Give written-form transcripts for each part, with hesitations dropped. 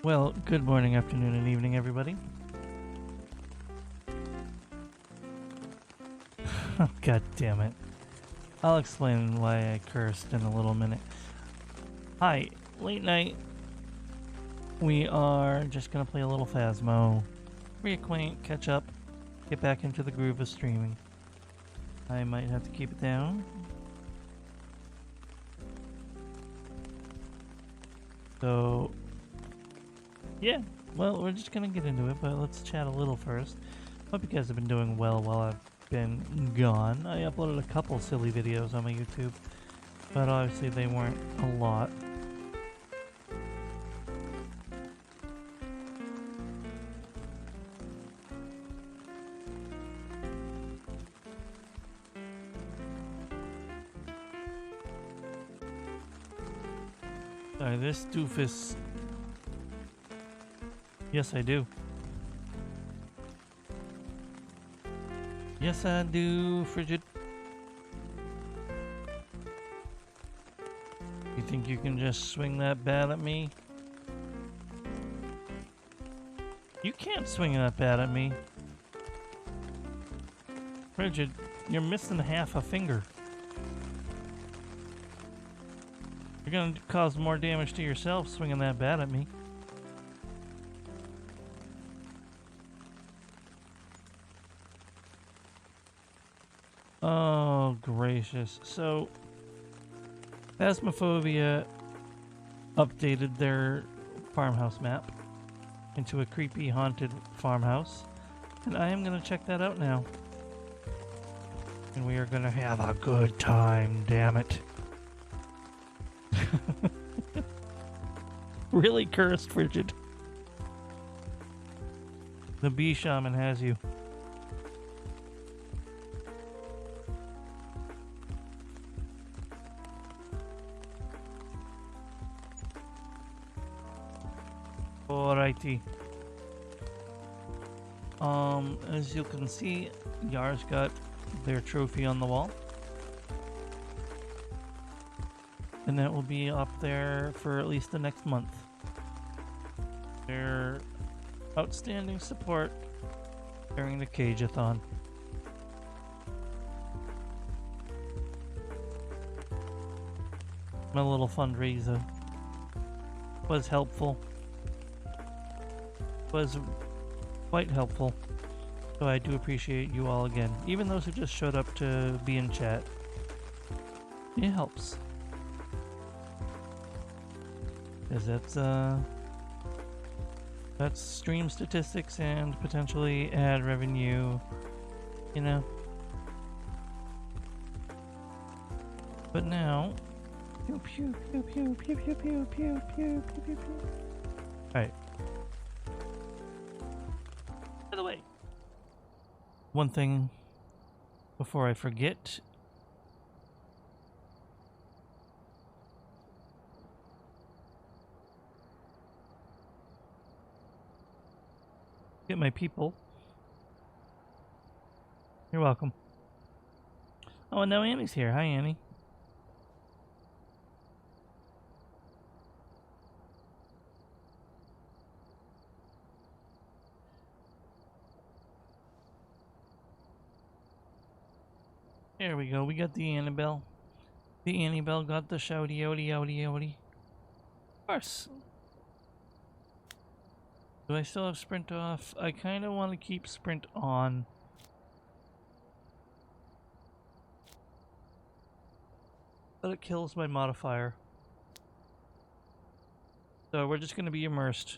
Well, good morning, afternoon, and evening, everybody. Oh, God damn it. I'll explain why I cursed in a little minute. Hi, late night. We are just gonna play a little Phasmo, reacquaint, catch up, get back into the groove of streaming. I might have to keep it down. So, yeah, well, we're just gonna get into it, but let's chat a little first. Hope you guys have been doing well while I've been gone. I uploaded a couple silly videos on my YouTube, but obviously they weren't a lot. Sorry, this doofus. Yes, I do. Yes, I do, Frigid. You think you can just swing that bat at me? You can't swing that bat at me. Frigid, you're missing half a finger. You're gonna cause more damage to yourself swinging that bat at me. Oh, gracious. So, Phasmophobia updated their farmhouse map into a creepy haunted farmhouse, and I am going to check that out now. And we are going to have a good time, damn it. Really cursed, Frigid. The bee shaman has you. Alrighty. As you can see, Yar's got their trophy on the wall. And that will be up there for at least the next month. Their outstanding support during the Cage-a-thon. My little fundraiser was helpful. Was quite helpful. So I do appreciate you all again. Even those who just showed up to be in chat. It helps. Because that's stream statistics and potentially ad revenue, you know. But now, pew pew pew pew pew pew pew pew pew pew pew. All right. By the way, one thing before I forget. Get my people. You're welcome. Oh, and now Annie's here. Hi, Annie. There we go. We got the Annabelle. The Annabelle got the shouty outy outy outy. Of course. Do I still have sprint off? I kind of want to keep sprint on. But it kills my modifier. So we're just going to be immersed.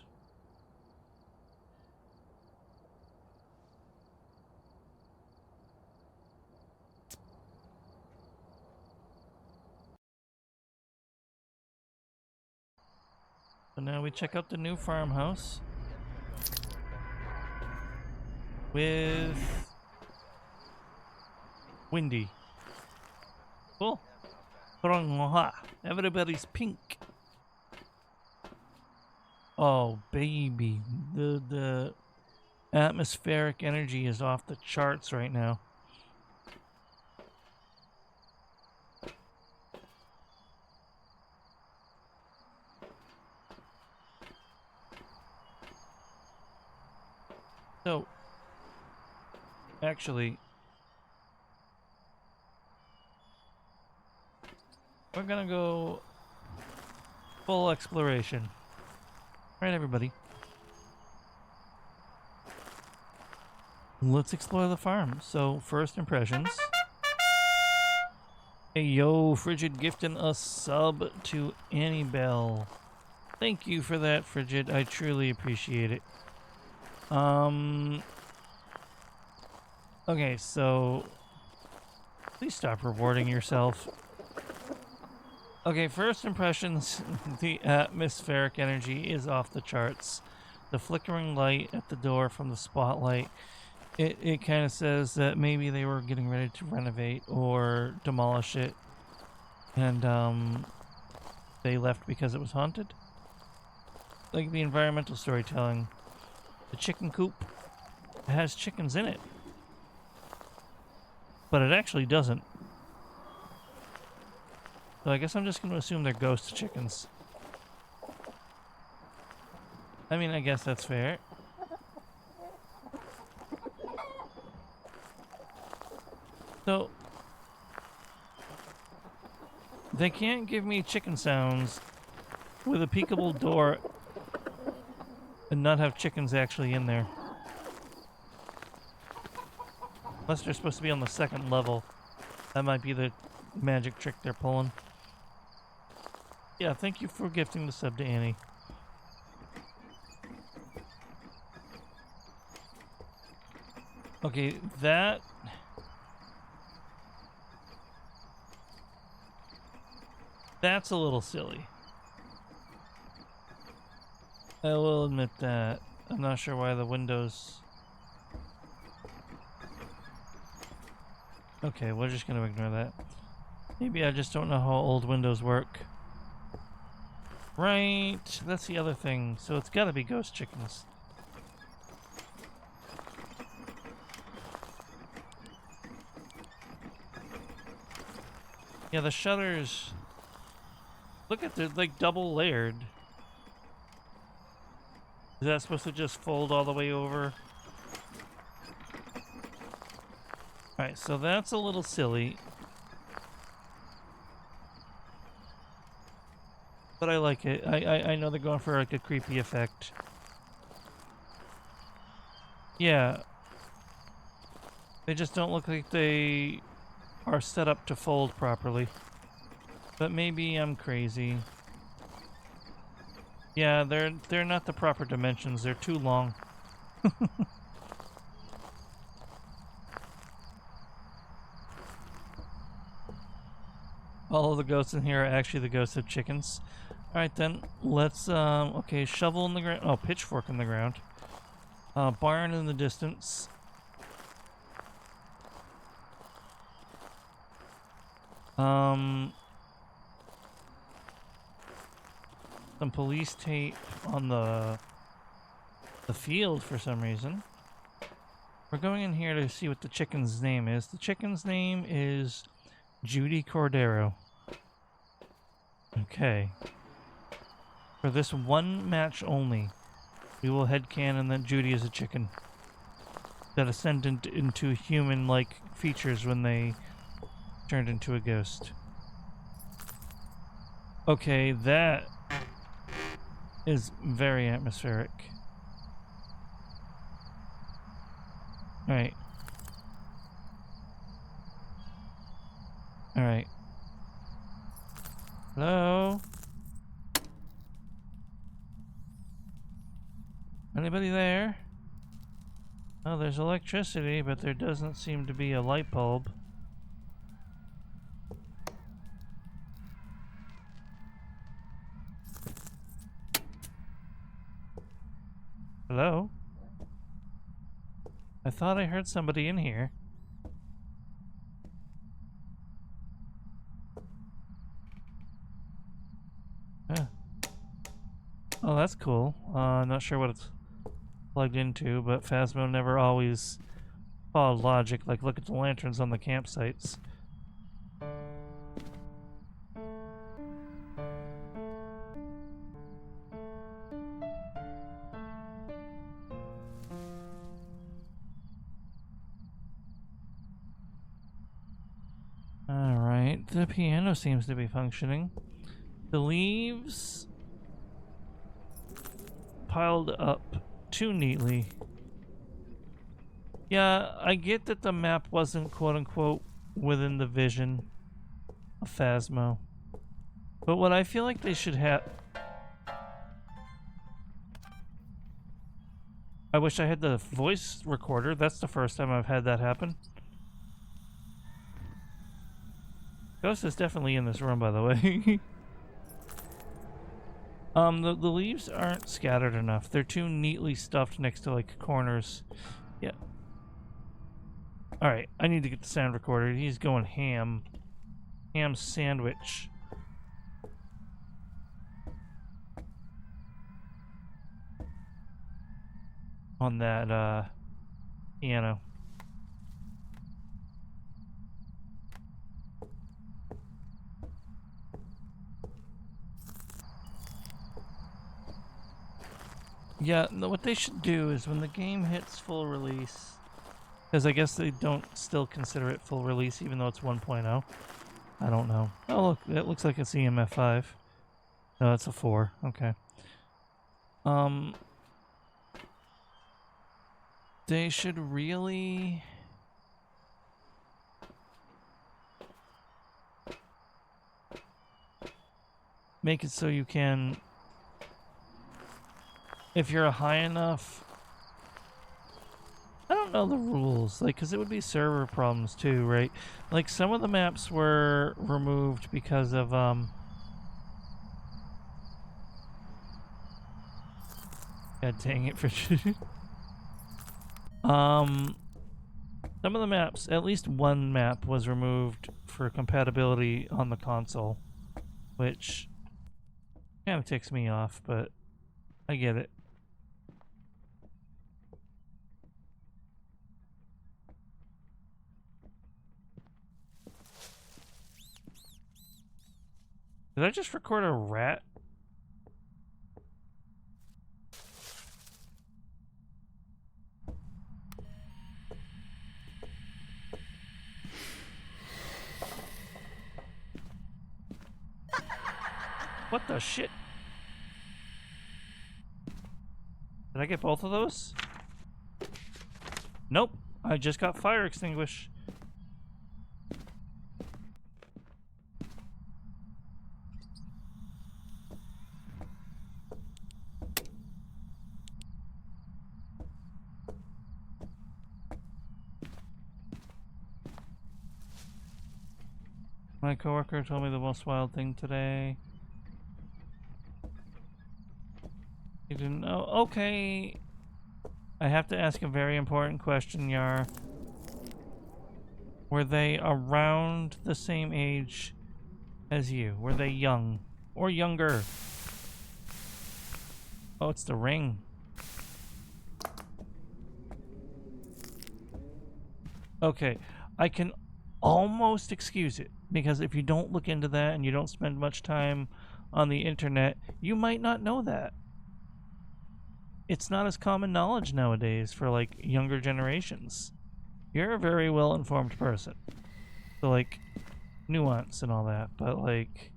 So now we check out the new farmhouse. With Windy. Cool. Everybody's pink. Oh baby, the atmospheric energy is off the charts right now. So, actually, we're gonna go full exploration. Right, everybody? Let's explore the farm. So, first impressions. Hey, yo, Frigid gifting a sub to Annie Bell. Thank you for that, Frigid. I truly appreciate it. Okay, so please stop rewarding yourself. Okay, first impressions. The atmospheric energy is off the charts. The flickering light at the door from the spotlight, it kind of says that maybe they were getting ready to renovate or demolish it, and they left because it was haunted. Like the environmental storytelling. The chicken coop has chickens in it, but it actually doesn't. So I guess I'm just going to assume they're ghost chickens. I mean, I guess that's fair. So, they can't give me chicken sounds with a peekable door and not have chickens actually in there. Unless they're supposed to be on the second level. That might be the magic trick they're pulling. Yeah, thank you for gifting the sub to Annie. Okay, that's a little silly. I will admit that. I'm not sure why the windows... Okay, we're just gonna ignore that. Maybe I just don't know how old windows work. Right, that's the other thing. So it's gotta be ghost chickens. Yeah, the shutters... Look at they're like double layered. Is that supposed to just fold all the way over? Alright, so that's a little silly. But I like it. I know they're going for like a creepy effect. Yeah. They just don't look like they are set up to fold properly. But maybe I'm crazy. Yeah, they're not the proper dimensions. They're too long. All of the ghosts in here are actually the ghosts of chickens. Alright then, let's, okay, shovel in the ground. Oh, pitchfork in the ground. Barn in the distance. Some police tape on the field for some reason. We're going in here to see what the chicken's name is. The chicken's name is Judy Cordero. Okay. For this one match only, we will headcanon that Judy is a chicken that ascended into human-like features when they turned into a ghost. Okay, that is very atmospheric. Alright. Alright. Hello? Anybody there? Oh, there's electricity, but there doesn't seem to be a light bulb. Hello? I thought I heard somebody in here. Huh. Oh, that's cool. Not sure what it's plugged into, but Phasmo never always followed logic. Like, look at the lanterns on the campsites. Alright, the piano seems to be functioning. The leaves piled up too neatly. Yeah, I get that the map wasn't quote-unquote within the vision of Phasmo. But what I feel like they should have... I wish I had the voice recorder. That's the first time I've had that happen. Ghost is definitely in this room, by the way. The leaves aren't scattered enough. They're too neatly stuffed next to, like, corners. Yeah. Alright, I need to get the sound recorder. He's going ham. Ham sandwich. On that, piano. Yeah, no, what they should do is when the game hits full release, because I guess they don't still consider it full release even though it's 1.0. I don't know. Oh look, it looks like it's EMF 5. No, it's a 4. Okay. They should really... make it so you can... if you're a high enough... I don't know the rules, like, because it would be server problems too, right? Like, some of the maps were removed because of, God dang it, for some of the maps, at least one map was removed for compatibility on the console, which kind of ticks me off, but I get it. Did I just record a rat? What the shit? Did I get both of those? Nope. I just got fire extinguished. My coworker told me the most wild thing today. You didn't know? Okay. I have to ask a very important question, Yar. Were they around the same age as you? Were they young? Or younger? Oh, it's the ring. Okay. I can almost excuse it. Because if you don't look into that and you don't spend much time on the internet, you might not know that. It's not as common knowledge nowadays for, like, younger generations. You're a very well-informed person. So, like, nuance and all that, but, like...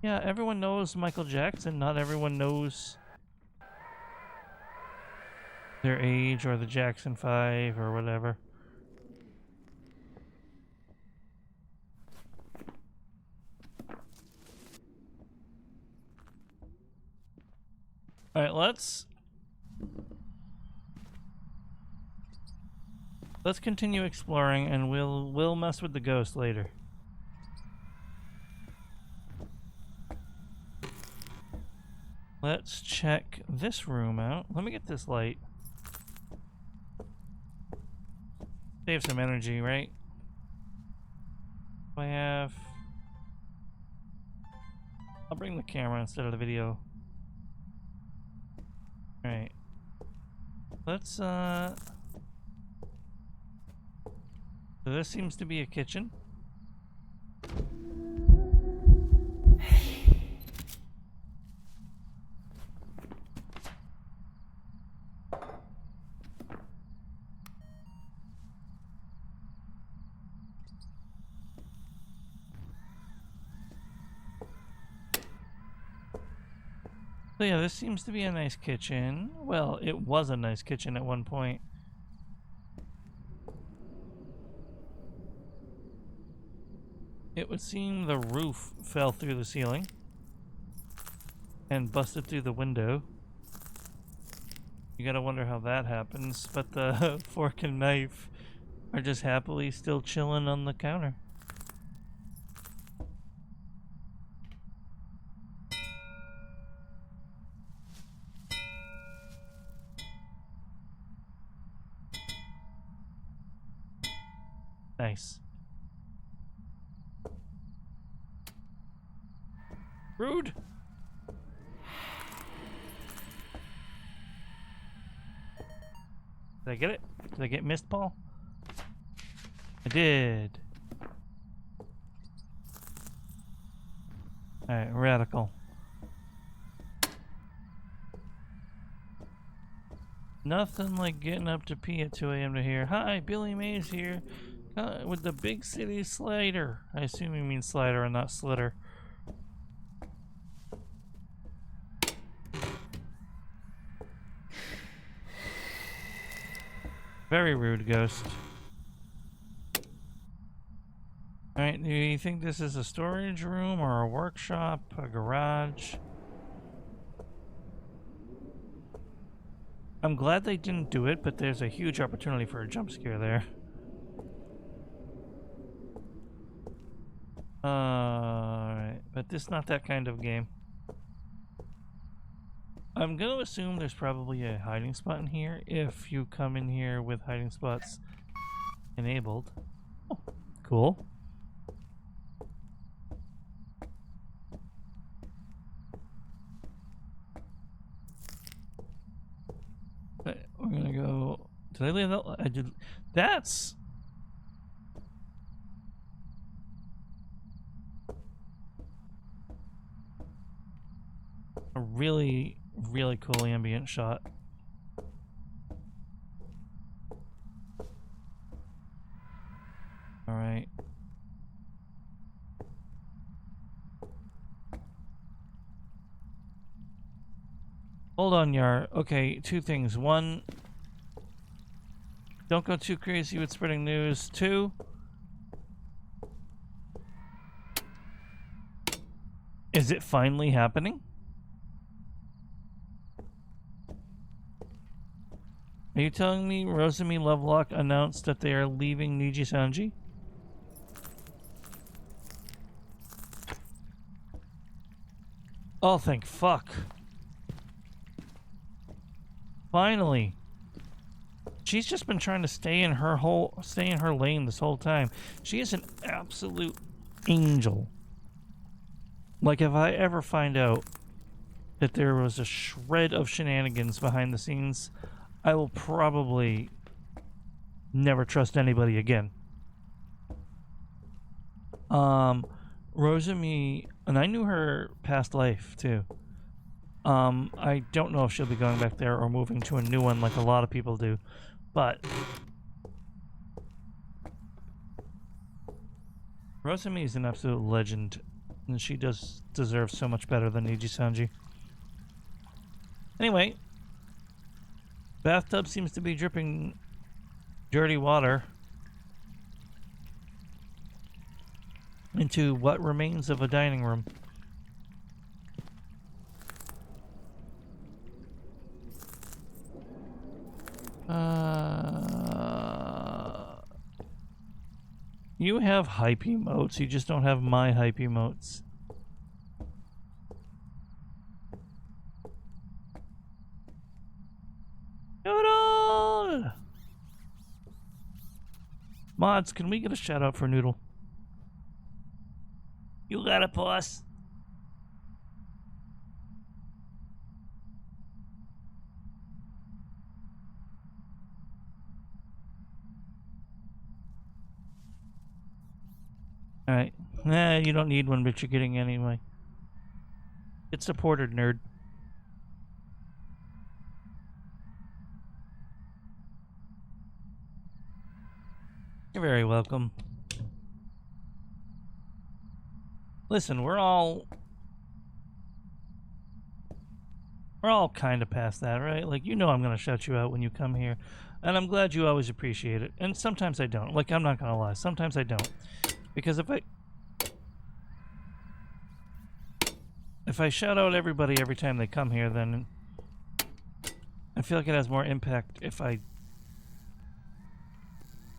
yeah, everyone knows Michael Jackson. Not everyone knows their age or the Jackson 5 or whatever. Alright, let's continue exploring, and we'll mess with the ghost later. Let's check this room out. Let me get this light. Save some energy, right? I have... I'll bring the camera instead of the video. Alright. Let's, So this seems to be a kitchen. So yeah, this seems to be a nice kitchen. Well, it was a nice kitchen at one point. It would seem the roof fell through the ceiling and busted through the window. You gotta wonder how that happens, but the fork and knife are just happily still chilling on the counter. Nice. Rude! Did I get it? Did I get missed, Paul? I did. Alright, radical. Nothing like getting up to pee at 2 a.m. to hear, "Hi, Billy Mays here with the Big City Slider." I assume you mean slider and not slitter. Very rude, Ghost. Alright, do you think this is a storage room or a workshop, a garage? I'm glad they didn't do it, but there's a huge opportunity for a jump scare there. Alright, but this is not that kind of game. I'm gonna assume there's probably a hiding spot in here if you come in here with hiding spots enabled. Oh, cool. But we're gonna go. Did I leave that? I did. That's a really, really cool ambient shot. All right. Hold on, Yar. Okay, two things. One, don't go too crazy with spreading news. Two, is it finally happening? Are you telling me Rosemi Lovelock announced that they are leaving Niji-sanji? Oh, thank fuck. Finally. She's just been trying to stay in her lane this whole time. She is an absolute angel. Like, if I ever find out that there was a shred of shenanigans behind the scenes, I will probably never trust anybody again. Rosemi, and I knew her past life too. I don't know if she'll be going back there or moving to a new one like a lot of people do, but Rosemi is an absolute legend, and she does deserve so much better than Niji-sanji. Anyway, bathtub seems to be dripping dirty water into what remains of a dining room. You have hype emotes, you just don't have my hype emotes. Noodle! Mods, can we get a shout out for Noodle? You got it, boss. Alright. Nah, you don't need one, but you're getting anyway. It's supported, nerd. You're very welcome. Listen, we're all We're all kind of past that, right? Like, you know I'm going to shout you out when you come here. And I'm glad you always appreciate it. And sometimes I don't. Like, I'm not going to lie. Sometimes I don't. Because if I shout out everybody every time they come here, then I feel like it has more impact if I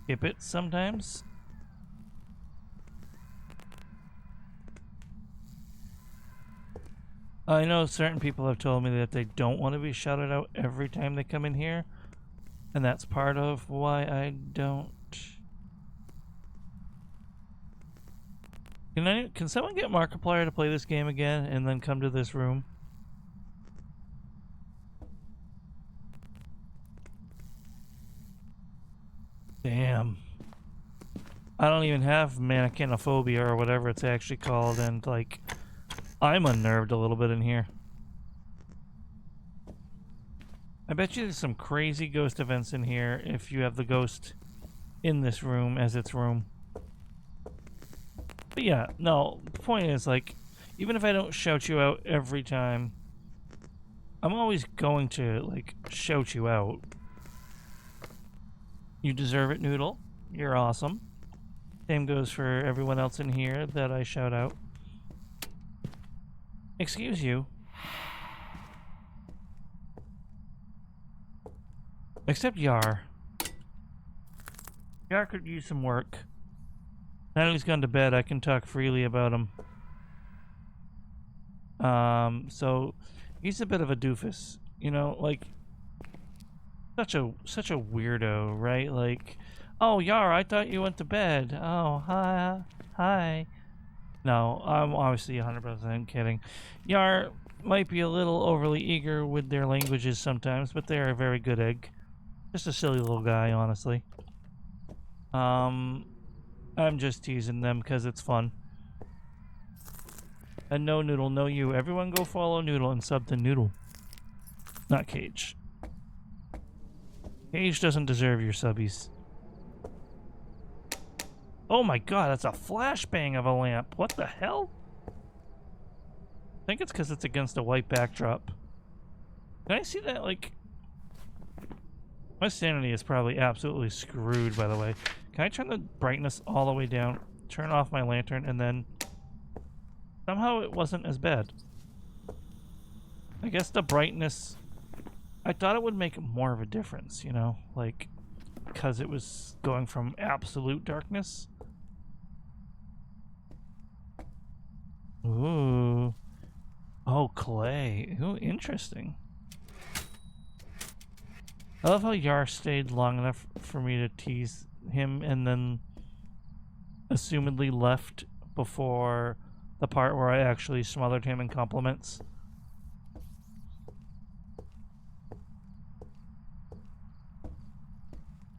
skip it sometimes. I know certain people have told me that they don't want to be shouted out every time they come in here. And that's part of why I don't. Can someone get Markiplier to play this game again and then come to this room? Damn. I don't even have Phasmophobia or whatever it's actually called, and like, I'm unnerved a little bit in here. I bet you there's some crazy ghost events in here if you have the ghost in this room as its room. But yeah, no, the point is, like, even if I don't shout you out every time, I'm always going to, like, shout you out. You deserve it, Noodle. You're awesome. Same goes for everyone else in here that I shout out. Excuse you. Except Yar. Yar could use some work. Now that he's gone to bed, I can talk freely about him. So he's a bit of a doofus, you know, like such a weirdo, right? Like, oh Yar, I thought you went to bed. Oh hi. No, I'm obviously 100% kidding. Yar might be a little overly eager with their languages sometimes, but they're a very good egg. Just a silly little guy, honestly. I'm just teasing them because it's fun. And no Noodle, no you. Everyone go follow Noodle and sub to Noodle. Not Cage. Cage doesn't deserve your subbies. Oh my god, that's a flashbang of a lamp. What the hell? I think it's because it's against a white backdrop. Can I see that, like... My sanity is probably absolutely screwed, by the way. Can I turn the brightness all the way down, turn off my lantern, and then... Somehow it wasn't as bad. I guess the brightness... I thought it would make more of a difference, you know? Like, because it was going from absolute darkness. Ooh. Oh, clay. Ooh, interesting. I love how Yar stayed long enough for me to tease him and then assumedly left before the part where I actually smothered him in compliments.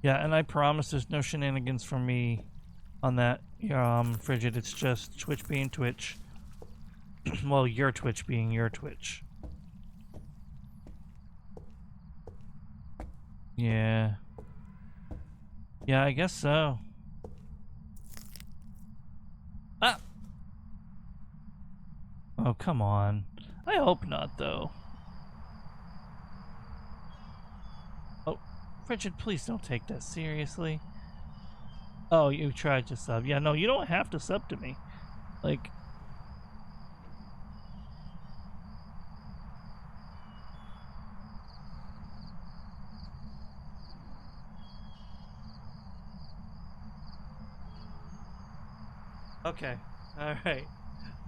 Yeah, and I promise there's no shenanigans from me on that, Frigid. It's just Twitch being Twitch. Well, your Twitch being your Twitch. Yeah. Yeah, I guess so. Ah! Oh, come on. I hope not, though. Oh, Frigid, please don't take that seriously. Oh, you tried to sub. Yeah, no, you don't have to sub to me. Like... Okay, alright.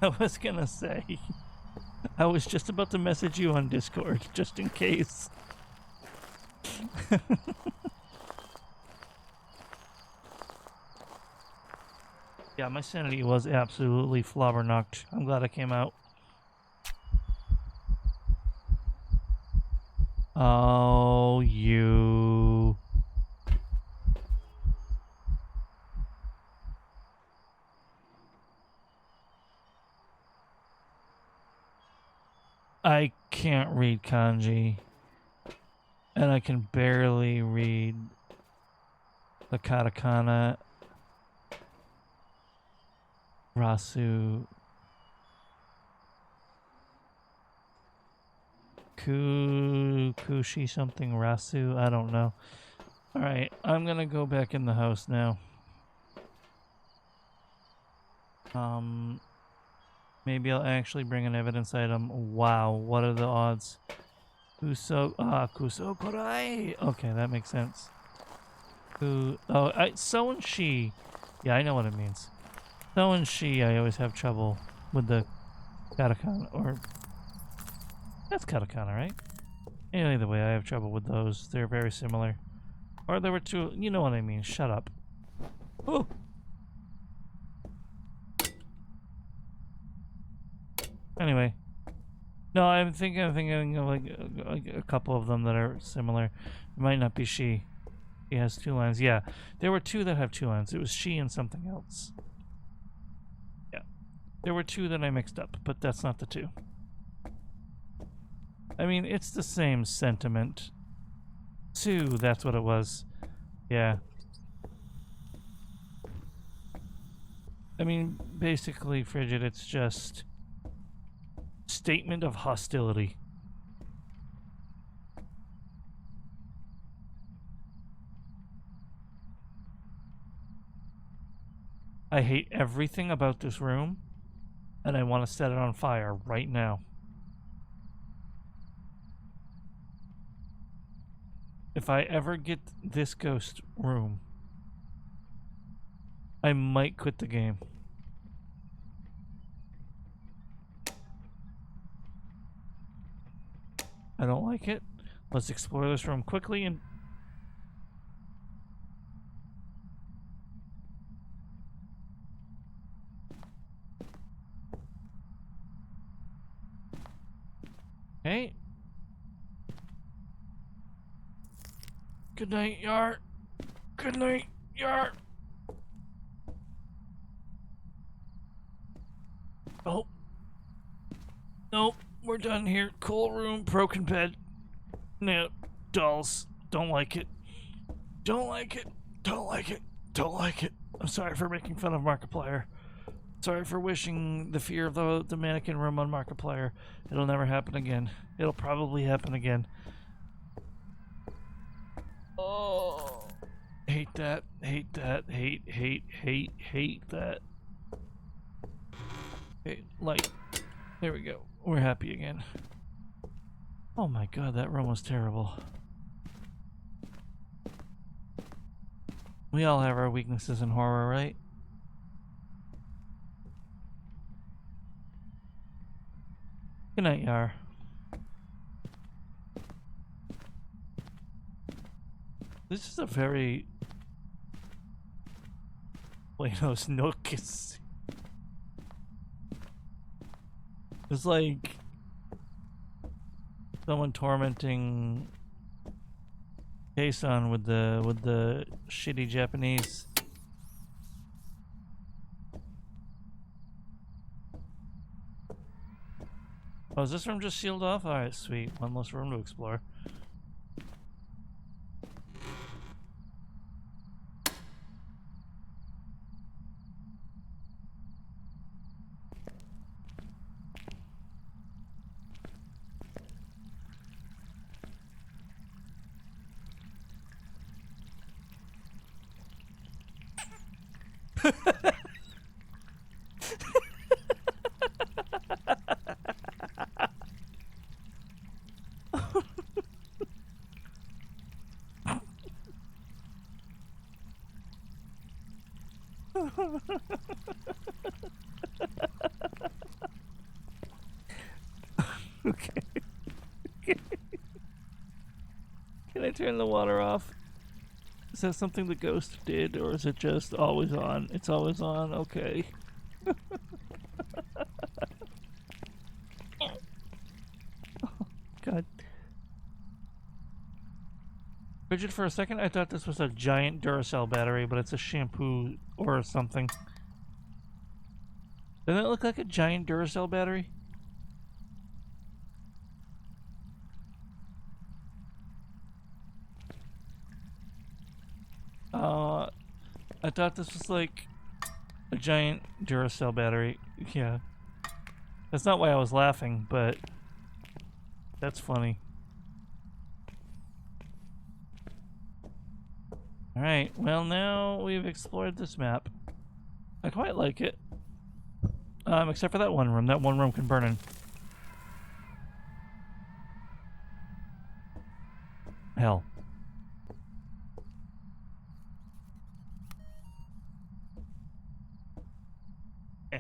I was gonna say... I was just about to message you on Discord, just in case. Yeah, my sanity was absolutely flobber-knocked. I'm glad I came out. Oh, you... I can't read kanji. And I can barely read the katakana. Rasu. Kushi something Rasu. I don't know. All right, I'm gonna go back in the house now. Maybe I'll actually bring an evidence item. Wow, what are the odds? Kuso Korai. Okay, that makes sense. So and she. Yeah, I know what it means. So and she, I always have trouble with the katakana, or that's katakana, right? Either way, I have trouble with those. They're very similar. Or there were two, you know what I mean. Shut up. Oh! Anyway. No, I'm thinking of like a couple of them that are similar. It might not be she. She has two lines. Yeah, there were two that have two lines. It was she and something else. Yeah. There were two that I mixed up, but that's not the two. I mean, it's the same sentiment. Two, that's what it was. Yeah. I mean, basically, Frigid, it's just statement of hostility. I hate everything about this room, and I want to set it on fire right now. If I ever get this ghost room, I might quit the game. I don't like it. Let's explore this room quickly and... Okay. Good night, Yar. Good night, Yar. Oh. Nope, we're done here. Cool room, broken bed. No, dolls. Don't like it. Don't like it. Don't like it. Don't like it. I'm sorry for making fun of Markiplier. Sorry for wishing the fear of the mannequin room on Markiplier. It'll never happen again. It'll probably happen again. Oh. Hate that. Hate that. Hate that. Okay, light. There we go. We're happy again. Oh my god, that room was terrible. We all have our weaknesses in horror, right? Good night, Yar. This is a very... Buenos noches. It's like... someone tormenting Kason with the shitty Japanese. Oh, is this room just sealed off? Alright, sweet. One less room to explore. Okay. Can I turn the water off? Is that something the ghost did, or is it just always on? It's always on, okay. Oh, God. Bridget, for a second I thought this was a giant Duracell battery, but it's a shampoo or something. Doesn't it look like a giant Duracell battery? I thought this was like a giant Duracell battery. Yeah. That's not why I was laughing, but That's funny. Alright, well now we've explored this map. I quite like it. Except for that one room. That one room can burn in hell. Eh.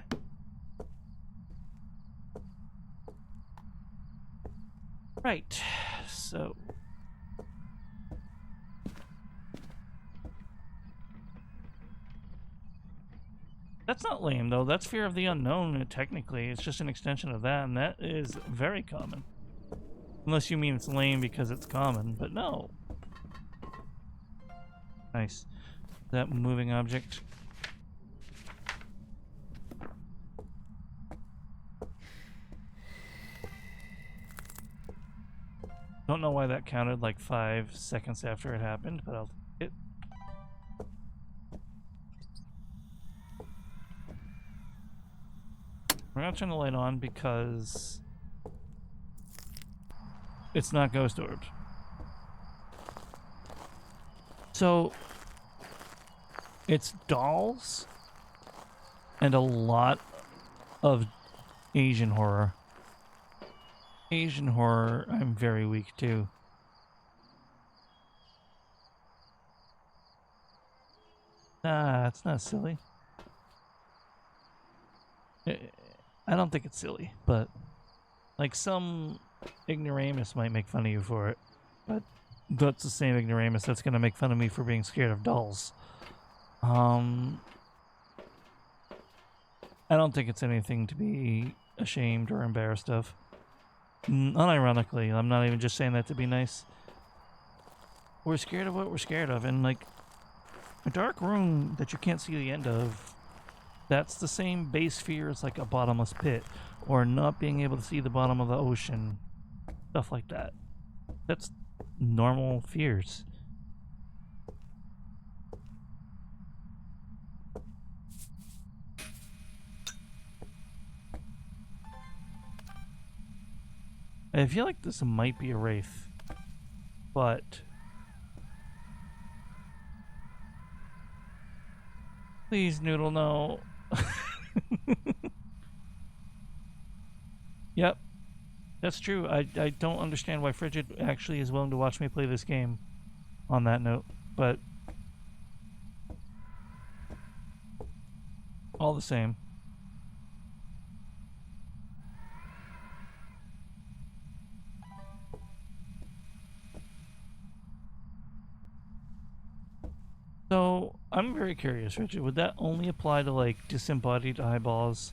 Right, so... That's not lame, though. That's fear of the unknown, technically. It's just an extension of that, and that is very common. Unless you mean it's lame because it's common, but no. Nice. That moving object. Don't know why that counted like 5 seconds after it happened, but I'll take it. We're gonna turn the light on because it's not ghost orbed. So it's dolls and a lot of Asian horror. Asian horror, I'm very weak to. Nah, it's not silly. I don't think it's silly, but like some ignoramus might make fun of you for it, but that's the same ignoramus that's gonna make fun of me for being scared of dolls. I don't think it's anything to be ashamed or embarrassed of. Unironically, I'm not even just saying that to be nice. We're scared of what we're scared of, and like a dark room that you can't see the end of, that's the same base fear as like a bottomless pit or not being able to see the bottom of the ocean. Stuff like that. That's normal fears. I feel like this might be a wraith, but please, Noodle, no. Yep, that's true. I don't understand why Frigid actually is willing to watch me play this game on that note, but all the same. So, I'm very curious, Richard. Would that only apply to like disembodied eyeballs?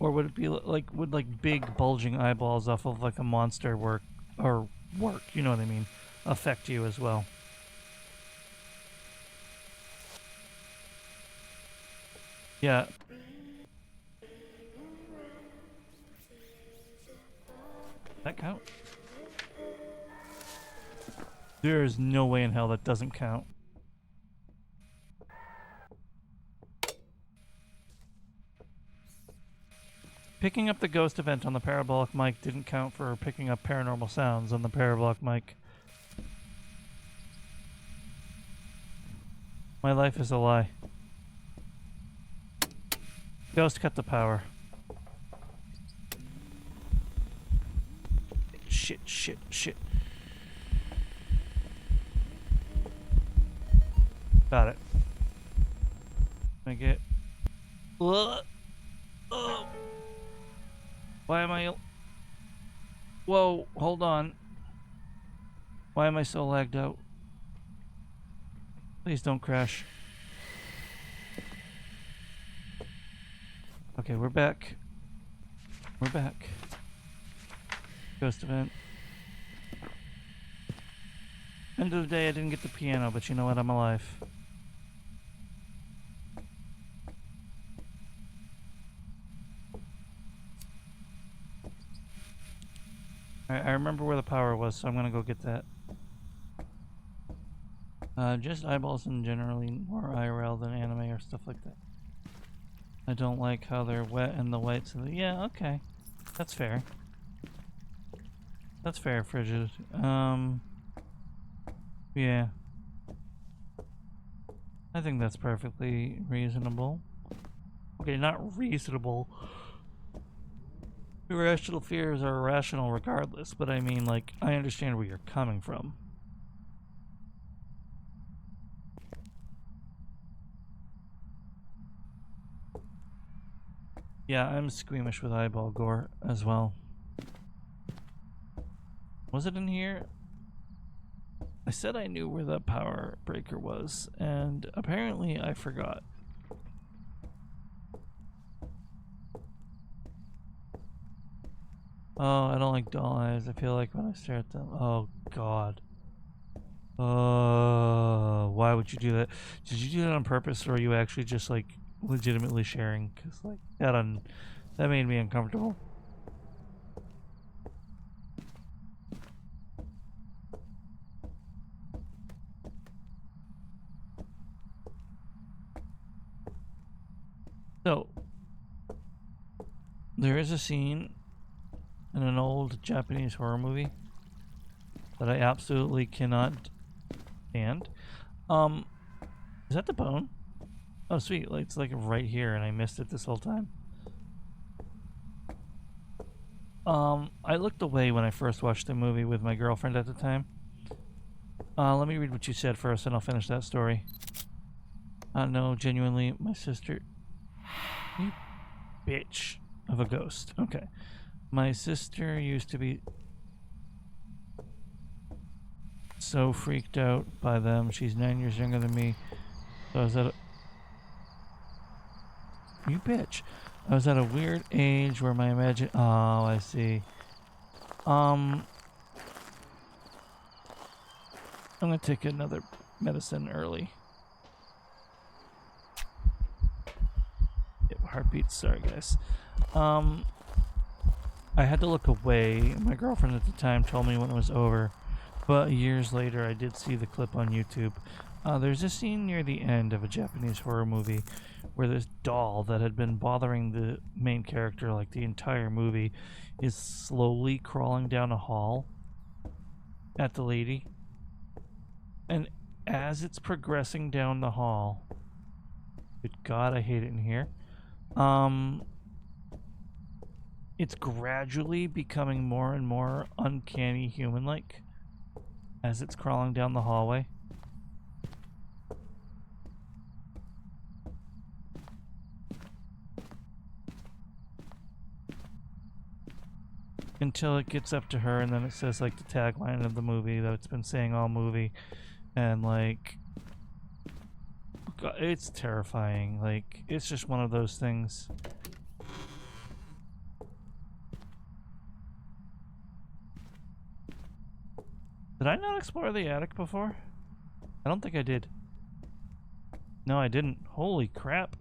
Or would it be like, would like big bulging eyeballs off of like a monster work, you know what I mean, affect you as well? Yeah. That count? There is no way in hell that doesn't count. Picking up the ghost event on the parabolic mic didn't count for picking up paranormal sounds on the parabolic mic. My life is a lie. Ghost cut the power. Shit, shit, shit. Got it. I get... Why am I... Whoa, hold on. Why am I so lagged out? Please don't crash. Okay, we're back. We're back. Ghost event. End of the day, I didn't get the piano, but you know what? I'm alive. Alright, I remember where the power was, so I'm gonna go get that. Just eyeballs and generally more IRL than anime or stuff like that. I don't like how they're wet and the whites of the... Yeah, okay. That's fair. That's fair, Frigid. Yeah. I think that's perfectly reasonable. Okay, not reasonable. Irrational fears are irrational regardless, but I mean, like, I understand where you're coming from. Yeah, I'm squeamish with eyeball gore as well. Was it in here? I said I knew where the power breaker was, and apparently I forgot. Oh, I don't like doll eyes. I feel like when I stare at them. Oh, God. Oh, why would you do that? Did you do that on purpose, or are you actually just, like, legitimately sharing? Because, like, that made me uncomfortable. So, there is a scene in an old Japanese horror movie that I absolutely cannot stand. Is that the bone? Oh, sweet. Like, it's like right here, and I missed it this whole time. I looked away when I first watched the movie with my girlfriend at the time. Let me read what you said first, and I'll finish that story. No, genuinely, my sister... You bitch of a ghost. Okay. My sister used to be so freaked out by them. She's 9 years younger than me. So I was at a... You bitch. I was at a weird age where my imagine... Oh, I see. I'm gonna take another medicine early. Yep, heartbeats. Sorry, guys. I had to look away. My girlfriend at the time told me when it was over, but years later I did see the clip on YouTube. There's a scene near the end of a Japanese horror movie where this doll that had been bothering the main character like the entire movie is slowly crawling down a hall at the lady. And as it's progressing down the hall, good God, I hate it in here. It's gradually becoming more and more uncanny human-like as it's crawling down the hallway. Until it gets up to her, and then it says like the tagline of the movie that it's been saying all movie, and like, God, it's terrifying. Like, it's just one of those things. Did I not explore the attic before? I don't think I did. No, I didn't. Holy crap.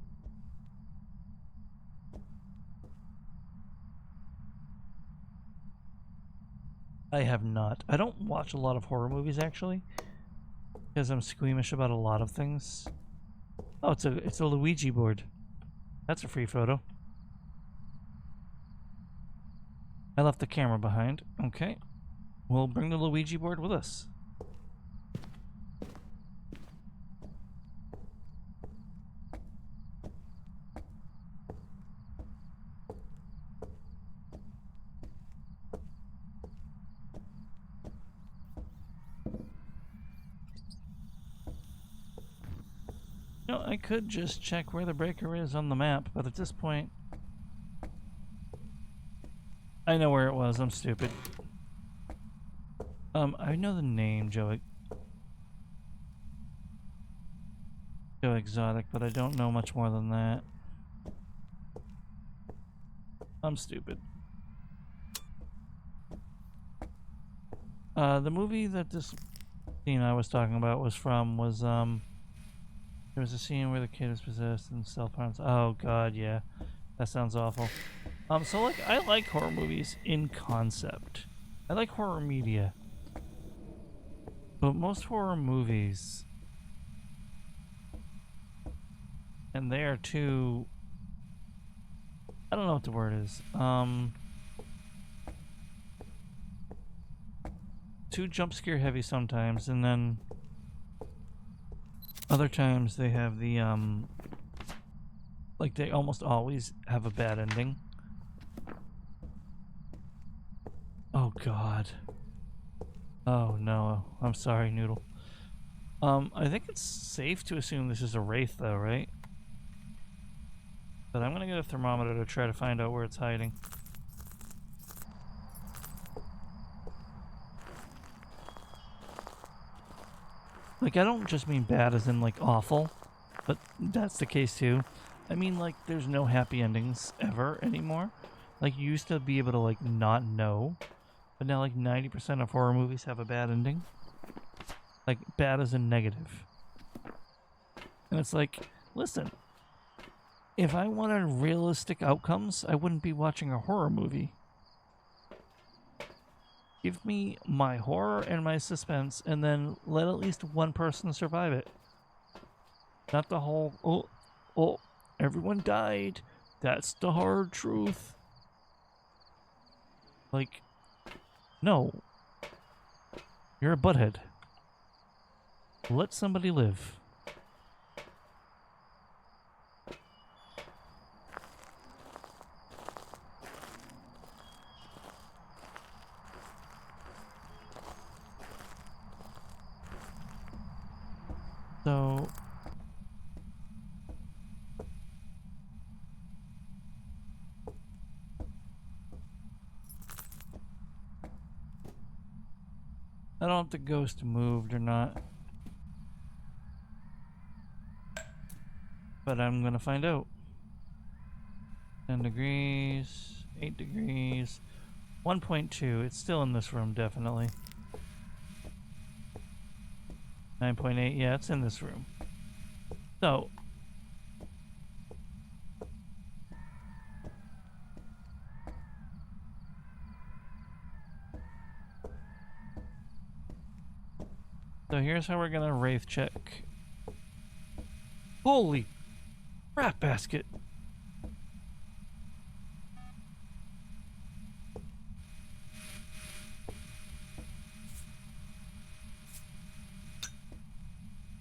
I have not. I don't watch a lot of horror movies, actually, because I'm squeamish about a lot of things. Oh, it's a Luigi board. That's a free photo. I left the camera behind. Okay. We'll bring the Luigi board with us. No, I could just check where the breaker is on the map, but at this point, I know where it was. I'm stupid. I know the name, Joe Exotic, but I don't know much more than that. I'm stupid. The movie that this scene I was talking about was from was, there was a scene where the kid is possessed and self-harms. Oh, God, yeah. That sounds awful. So, like, I like horror movies in concept. I like horror media. But most horror movies, and they are too... I don't know what the word is. too jump scare heavy sometimes, and then other times they have the like they almost always have a bad ending. Oh god. Oh no. I'm sorry, Noodle. I think it's safe to assume this is a wraith though, right? But I'm gonna get a thermometer to try to find out where it's hiding. Like, I don't just mean bad as in, like, awful, but that's the case too. I mean, like, there's no happy endings ever anymore. Like, you used to be able to, like, not know, but now, like, 90% of horror movies have a bad ending. Like, bad as in negative. And it's like, listen, if I wanted realistic outcomes, I wouldn't be watching a horror movie. Give me my horror and my suspense, and then let at least one person survive it. Not the whole, oh, everyone died. That's the hard truth. Like, no. You're a butthead. Let somebody live. So I don't know if the ghost moved or not, but I'm gonna find out. 10 degrees, 8 degrees, 1.2. It's still in this room, definitely. 9.8. Yeah, it's in this room. So here's how we're gonna wraith check. Holy crap basket.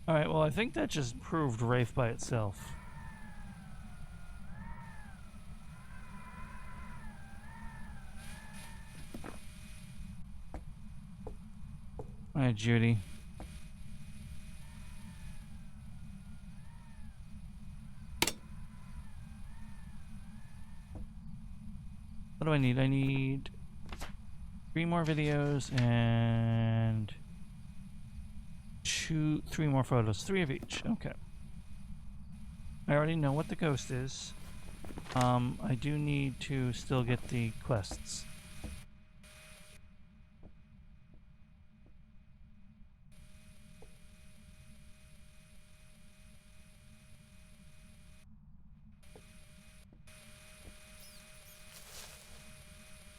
Alright, well I think that just proved wraith by itself. Alright, Judy. What do I need? I need 3 more videos and 3 more photos. 3 of each. Okay. I already know what the ghost is. I do need to still get the quests.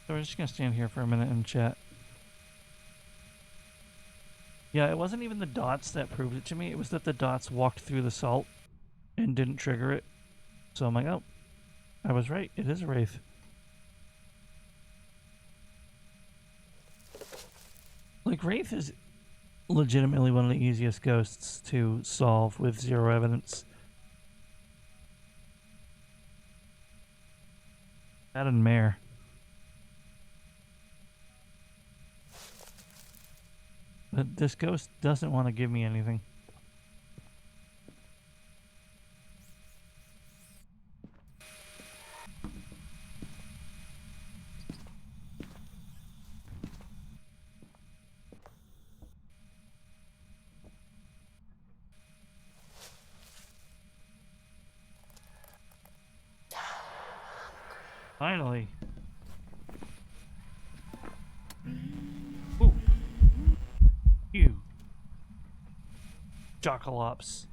So we're just gonna stand here for a minute and chat. Yeah, it wasn't even the dots that proved it to me. It was that the dots walked through the salt and didn't trigger it. So I'm like, oh, I was right. It is a wraith. Like, wraith is legitimately one of the easiest ghosts to solve with 0 evidence. That and Mare. But this ghost doesn't want to give me anything. Finally. Ooh. You. Jockalops.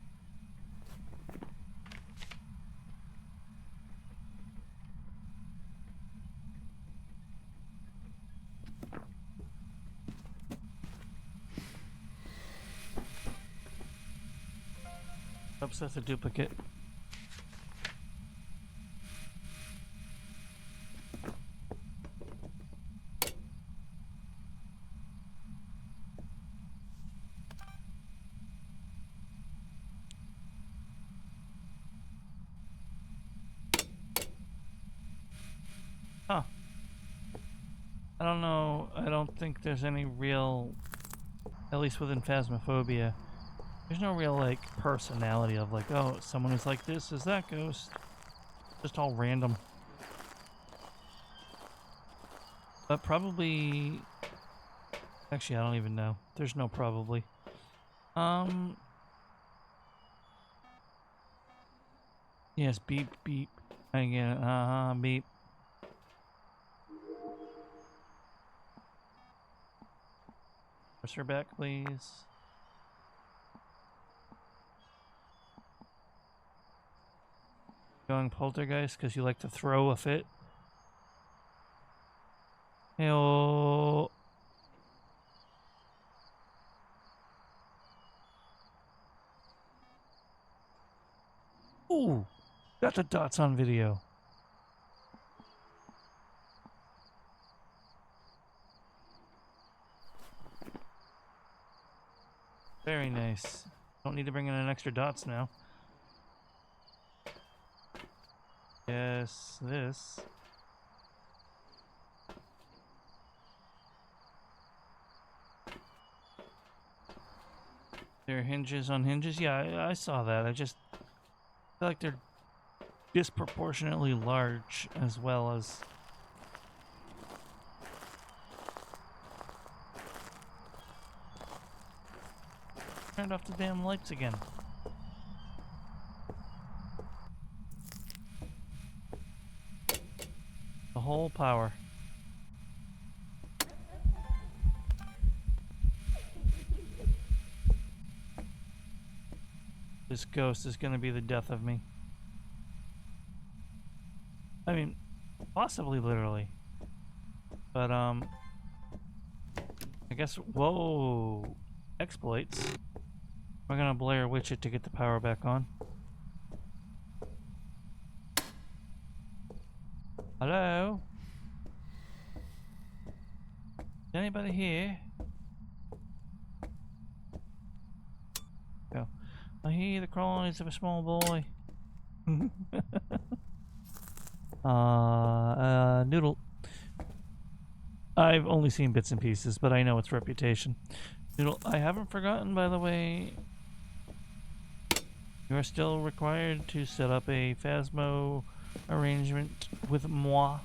Oops, that's a duplicate. I don't know. I don't think there's any real, at least within Phasmophobia, there's no real, like, personality of, like, oh, someone who's like this is that ghost. Just all random. But probably... Actually, I don't even know. There's no probably. Yes, beep, beep. I get it. Beep. Push her back, please. Going poltergeist because you like to throw a fit. Heyo. Ooh, got the dots on video. Very nice. Don't need to bring in an extra dots now. Yes, this. There are hinges on hinges? Yeah, I saw that. I just feel like they're disproportionately large as well as... Turned off the damn lights again. The whole power. This ghost is gonna be the death of me. I mean, possibly literally. But, I guess, whoa, exploits. We're gonna Blair Witch it to get the power back on. Hello? Is anybody here? Go. I hear the cries of a small boy. Noodle. I've only seen bits and pieces, but I know its reputation. Noodle, I haven't forgotten, by the way. You are still required to set up a Phasmo arrangement with moi.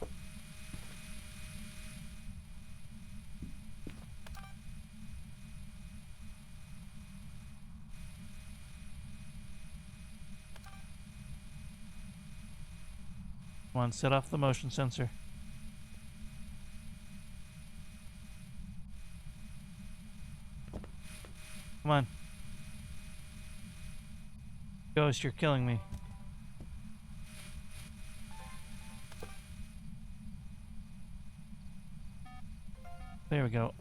Come on, set off the motion sensor. Come on. Ghost, you're killing me. There we go.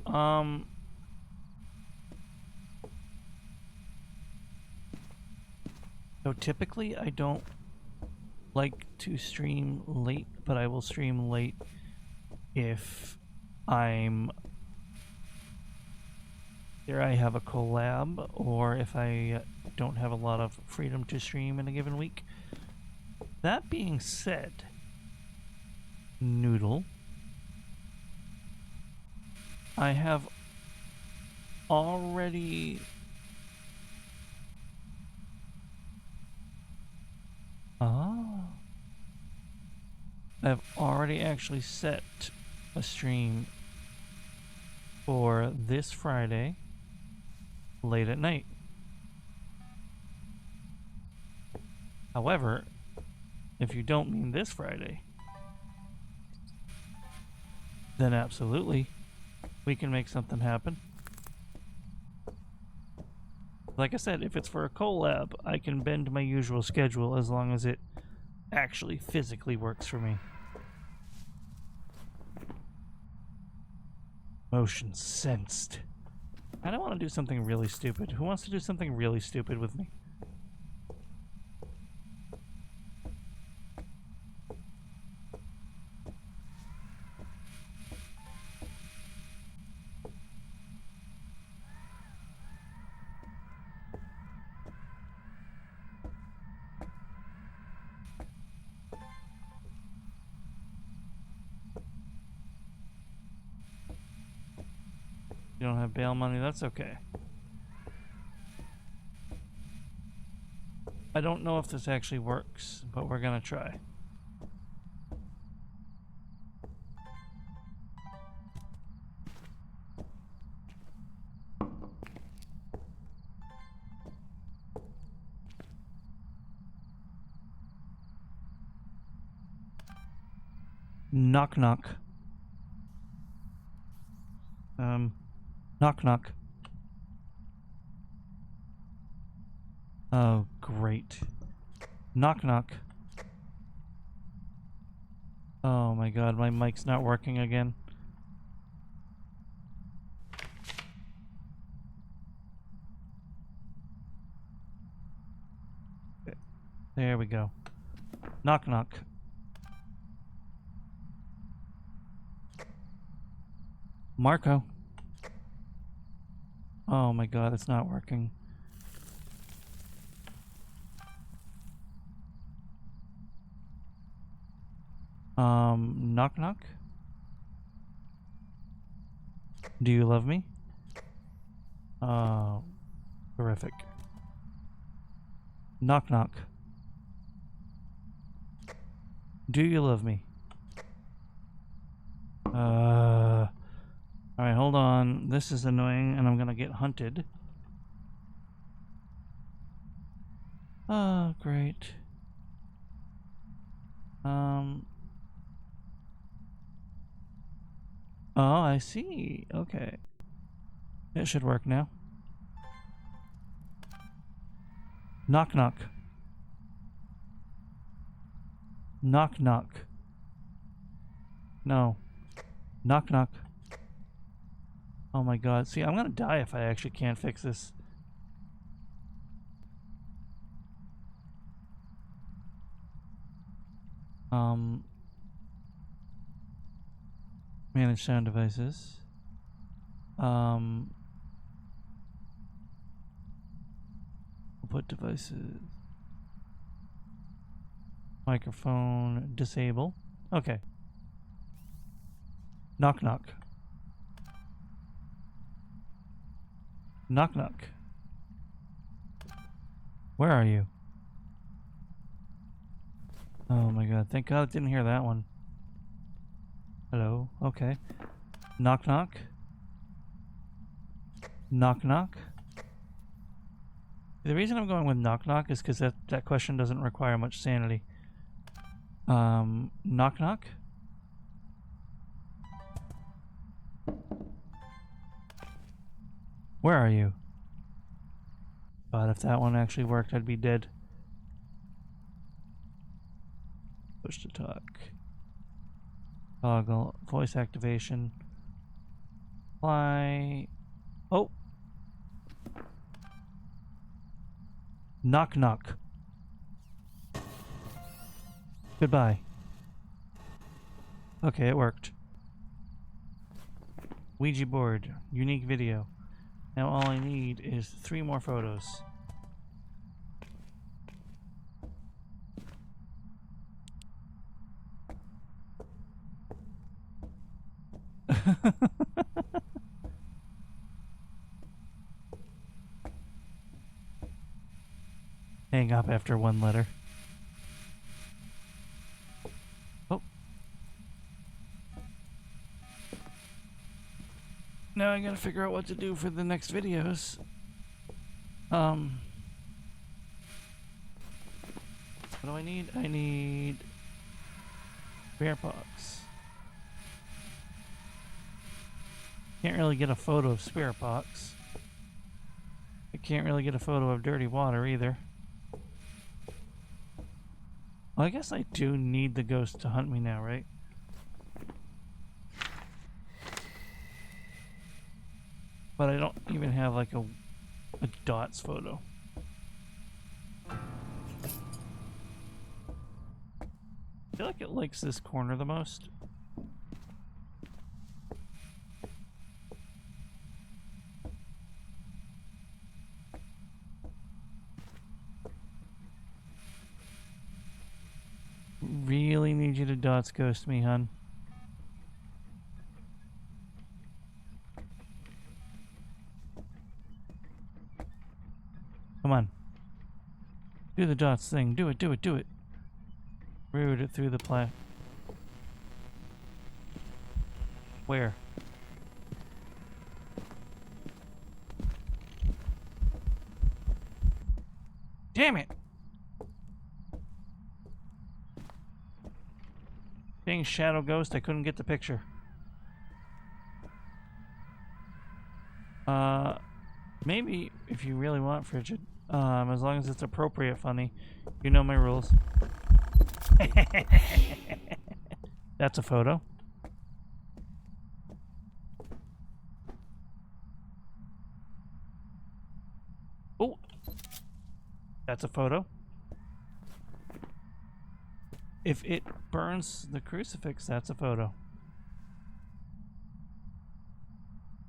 So typically I don't like to stream late, but I will stream late if I'm... Either I have a collab, or if I don't have a lot of freedom to stream in a given week. That being said, Noodle, I have already... I've already actually set a stream for this Friday, late at night. However, if you don't mean this Friday, then absolutely, we can make something happen. Like I said, if it's for a collab, I can bend my usual schedule as long as it actually physically works for me. Motion sensed. I don't want to do something really stupid. Who wants to do something really stupid with me? you don't have bail money. That's okay. I don't know if this actually works, but we're gonna try. Knock knock. Knock knock. Oh, great. Knock knock. Oh my god, my mic's not working again. There we go. Knock knock. Marco. Oh my god, it's not working. Knock knock. Do you love me? Oh, terrific. Knock knock. Do you love me? Alright, hold on. This is annoying and I'm gonna get hunted. Oh, great. Oh, I see. Okay. It should work now. Knock knock. Knock knock. No. Knock knock. Oh my god. See, I'm gonna die if I actually can't fix this. Manage sound devices. Put devices. Microphone disable. Okay. Knock knock. Knock knock. Where are you? Oh my god, thank god I didn't hear that one. Hello, okay. Knock knock. Knock knock. The reason I'm going with knock knock is because that question doesn't require much sanity. Knock knock. Where are you? God, if that one actually worked, I'd be dead. Push to talk. Toggle. Voice activation. Fly. Oh! Knock knock. Goodbye. Okay, it worked. Ouija board. Unique video. Now all I need is 3 more photos. Hang up after 1 letter. Oh. Now I gotta figure out what to do for the next videos. What do I need? I need bear pox. Can't really get a photo of spirit pox. I can't really get a photo of dirty water either. Well, I guess I do need the ghost to hunt me now, right? But I don't even have like a dots photo. I feel like it likes this corner the most. Really need you to dots ghost me, hun. Do the dots thing. Do it, do it, do it. Root it through the plant. Where? Damn it! Being Shadow Ghost, I couldn't get the picture. Maybe if you really want Frigid, as long as it's appropriate funny. You know my rules. That's a photo. Oh! That's a photo. If it burns the crucifix, that's a photo.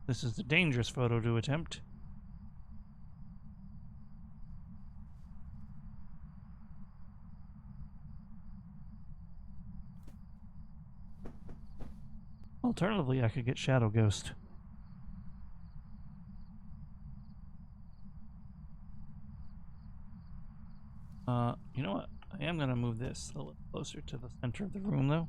This is a dangerous photo to attempt. Alternatively, I could get Shadow Ghost. You know what? I am going to move this a little closer to the center of the room, though.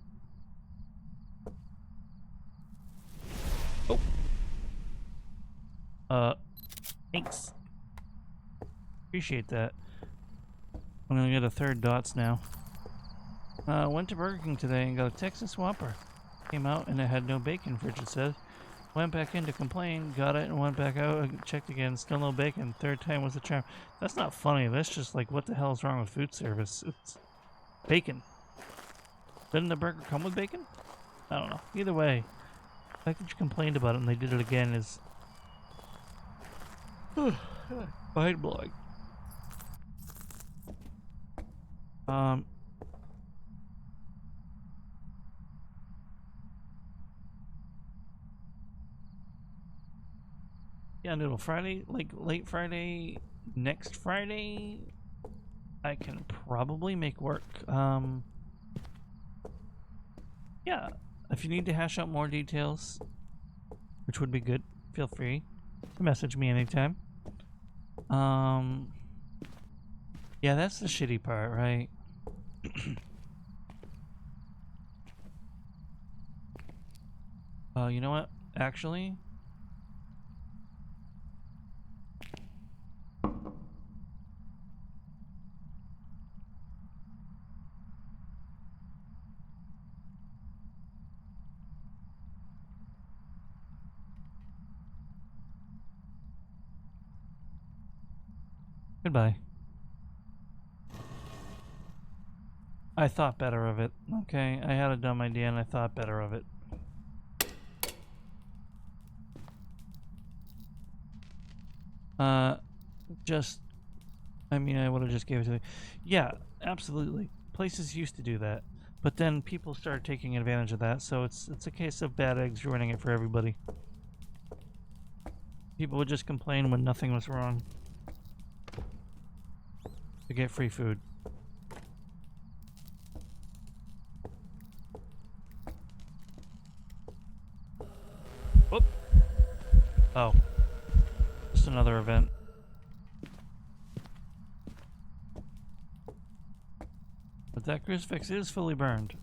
Oh! Thanks. Appreciate that. I'm going to get a third dots now. Went to Burger King today and got a Texas Whopper. Came out and it had no bacon, Frigid said. Went back in to complain, got it, and went back out, checked again, still no bacon. Third time was the charm. That's not funny, that's just like, what the hell is wrong with food service? It's bacon. Didn't the burger come with bacon? I don't know. Either way, the fact that you complained about it and they did it again is mind-blowing. Yeah, Noodle, Friday, like late Friday, next Friday, I can probably make work. Yeah, if you need to hash out more details, which would be good, feel free to message me anytime. Yeah, that's the shitty part, right? You know what? Actually, goodbye. I thought better of it. Okay, I had a dumb idea and I thought better of it. I mean, I would have just gave it to you. Yeah, absolutely. Places used to do that, but then people started taking advantage of that, so it's a case of bad eggs ruining it for everybody. People would just complain when nothing was wrong to get free food. Whoop. Oh. Just another event. But that crucifix is fully burned.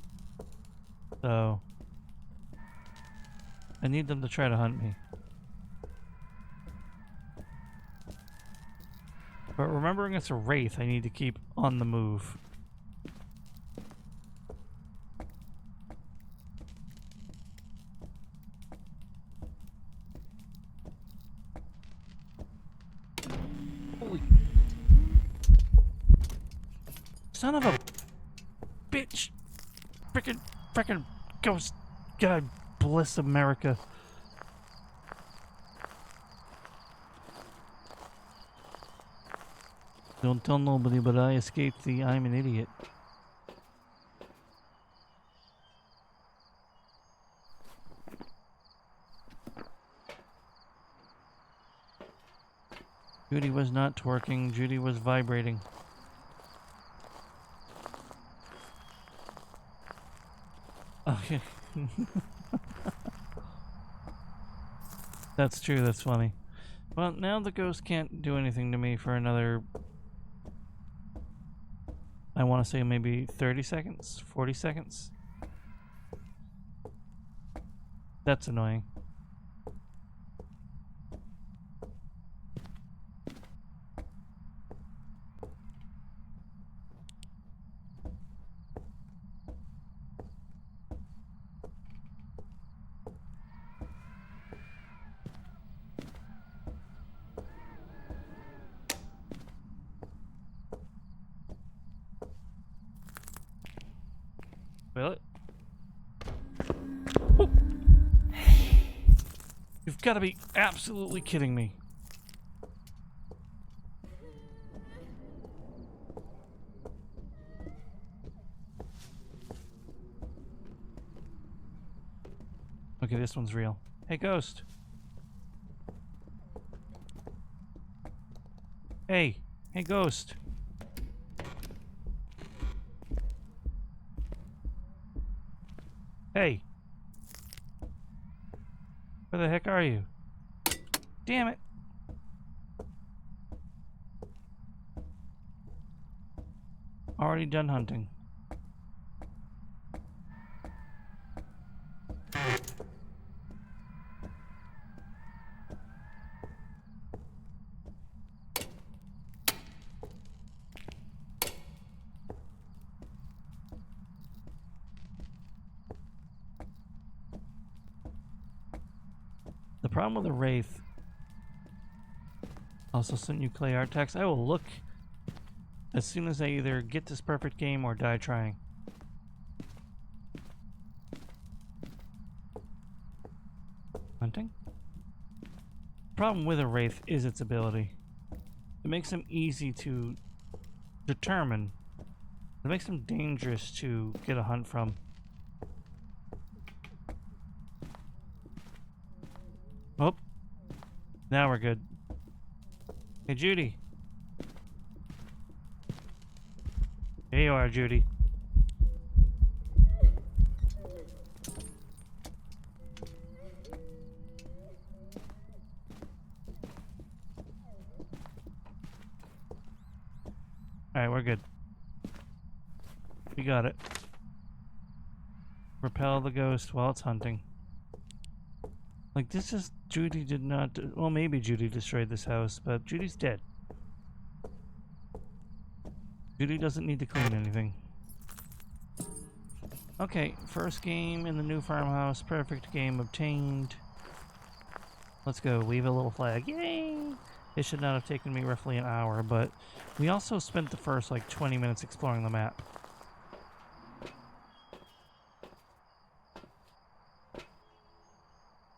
So I need them to try to hunt me. But remembering it's a wraith, I need to keep on the move. Holy... Son of a bitch! Frickin' ghost! God bless America. Don't tell nobody, but I escaped the I'm an idiot. Judy was not twerking, Judy was vibrating. Okay. That's true, that's funny. Well, now the ghost can't do anything to me for another I want to say maybe 30 seconds, 40 seconds. That's annoying. Will it? Oh. You've got to be absolutely kidding me. Okay, this one's real. Hey, ghost. Hey. Hey, ghost. Hey. Where the heck are you? Damn it. Already done hunting. The problem with the Wraith. Also sent you clay art text. I will look as soon as I either get this perfect game or die trying. Hunting? Problem with a Wraith is its ability. It makes them easy to determine. It makes them dangerous to get a hunt from. Oh. Now we're good. Hey, Judy. Here you are, Judy. Alright, we're good. We got it. Repel the ghost while it's hunting. Like, this is... Judy did not... Well, maybe Judy destroyed this house, but Judy's dead. Judy doesn't need to clean anything. Okay, first game in the new farmhouse. Perfect game obtained. Let's go. Leave a little flag. Yay! It should not have taken me roughly an hour, but we also spent the first, like, 20 minutes exploring the map.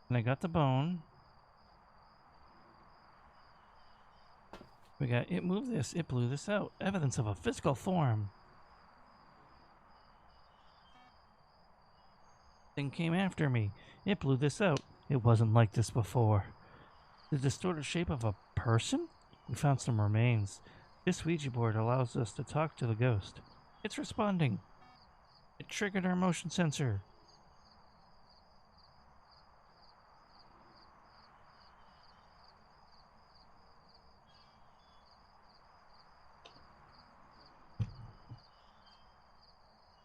And I got the bone. We got, it moved this, it blew this out. Evidence of a physical form. Thing came after me. It blew this out. It wasn't like this before. The distorted shape of a person? We found some remains. This Ouija board allows us to talk to the ghost. It's responding. It triggered our motion sensor.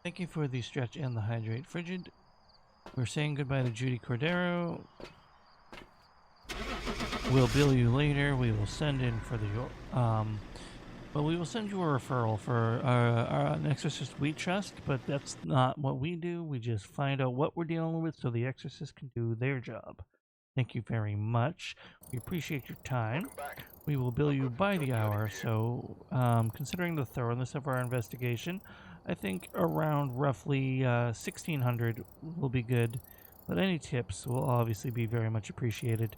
Thank you for the stretch and the hydrate. Frigid. We're saying goodbye to Judy Cordero. We'll bill you later. We will send in for the but we will send you a referral for an exorcist we trust, but that's not what we do. We just find out what we're dealing with so the exorcist can do their job. Thank you very much. We appreciate your time. We will bill you by the hour, so considering the thoroughness of our investigation, I think around roughly 1600 will be good. But any tips will obviously be very much appreciated.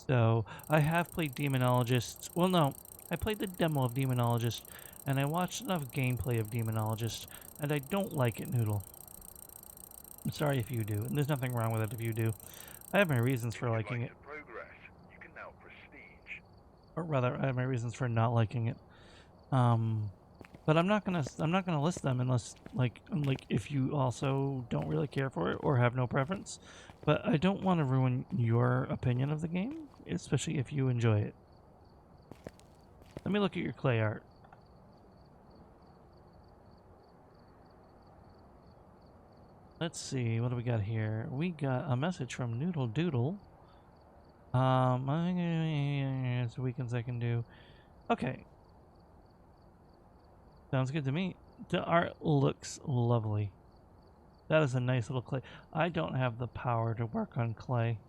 So, I have played Demonologist. Well, no. I played the demo of Demonologist, and I watched enough gameplay of Demonologist, and I don't like it, Noodle. I'm sorry if you do, and there's nothing wrong with it if you do. I have my reasons for liking it. Or rather, I have my reasons for not liking it. But I'm not gonna list them unless like if you also don't really care for it or have no preference. But I don't want to ruin your opinion of the game, especially if you enjoy it. Let me look at your clay art. Let's see, what do we got here? We got a message from Noodle Doodle. I think it's weekends I can do. Okay. Sounds good to me. The art looks lovely. That is a nice little clay. I don't have the power to work on clay.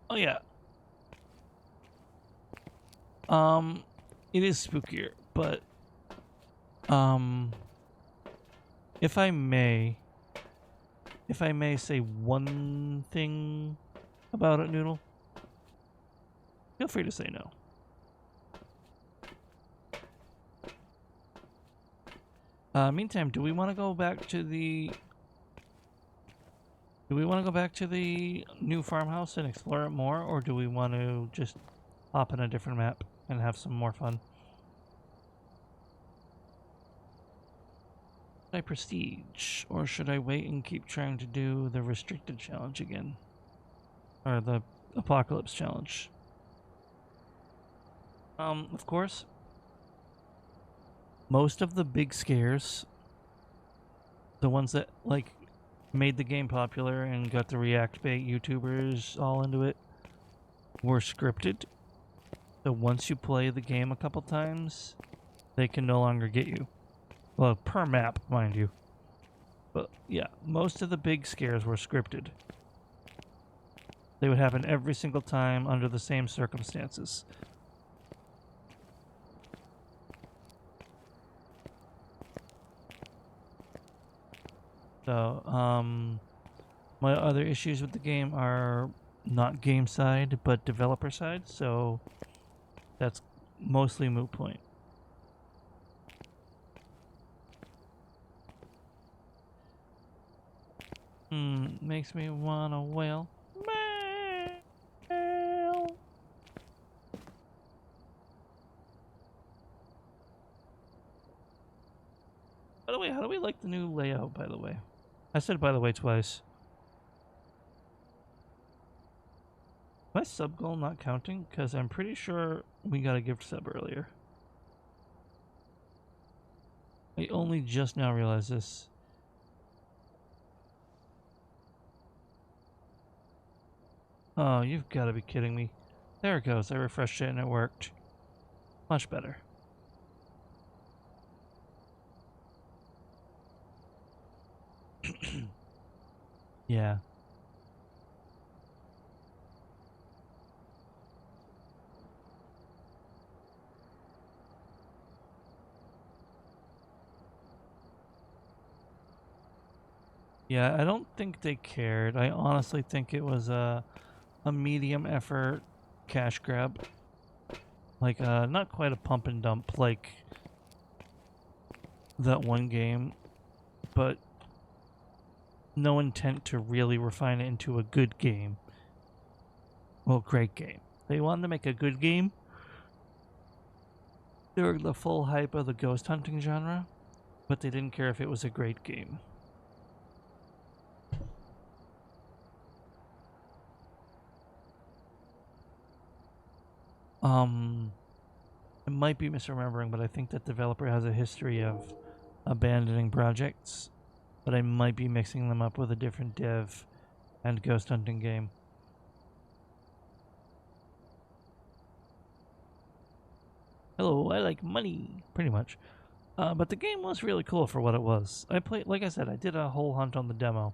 Oh yeah. Um, it is spookier, but um, if I may say one thing about it, Noodle, feel free to say no. Meantime, do we want to go back to the new farmhouse and explore it more, or do we want to just hop in a different map and have some more fun? Should I prestige, or should I wait and keep trying to do the restricted challenge again? Or the apocalypse challenge? Of course, most of the big scares, the ones that, like, made the game popular and got the React bait YouTubers all into it, were scripted. So once you play the game a couple times, they can no longer get you. Well, per map, mind you. But yeah, most of the big scares were scripted. They would happen every single time under the same circumstances. So, my other issues with the game are not game side, but developer side, so that's mostly moot point. Makes me wanna wail. By the way, how do we like the new layout, by the way? I said by the way twice. My sub goal not counting? Because I'm pretty sure we got a gift sub earlier. I only just now realized this. Oh, you've got to be kidding me. There it goes. I refreshed it and it worked. Much better. Yeah. Yeah, I don't think they cared. I honestly think it was a medium effort cash grab. Like, not quite a pump and dump like that one game, but no intent to really refine it into a good game. Well, great game. They wanted to make a good game during the full hype of the ghost hunting genre, but they didn't care if it was a great game. I might be misremembering, but I think that developer has a history of abandoning projects, but I might be mixing them up with a different dev and ghost hunting game. Hello, I like money, pretty much. But the game was really cool for what it was. I played, like I said, I did a whole hunt on the demo.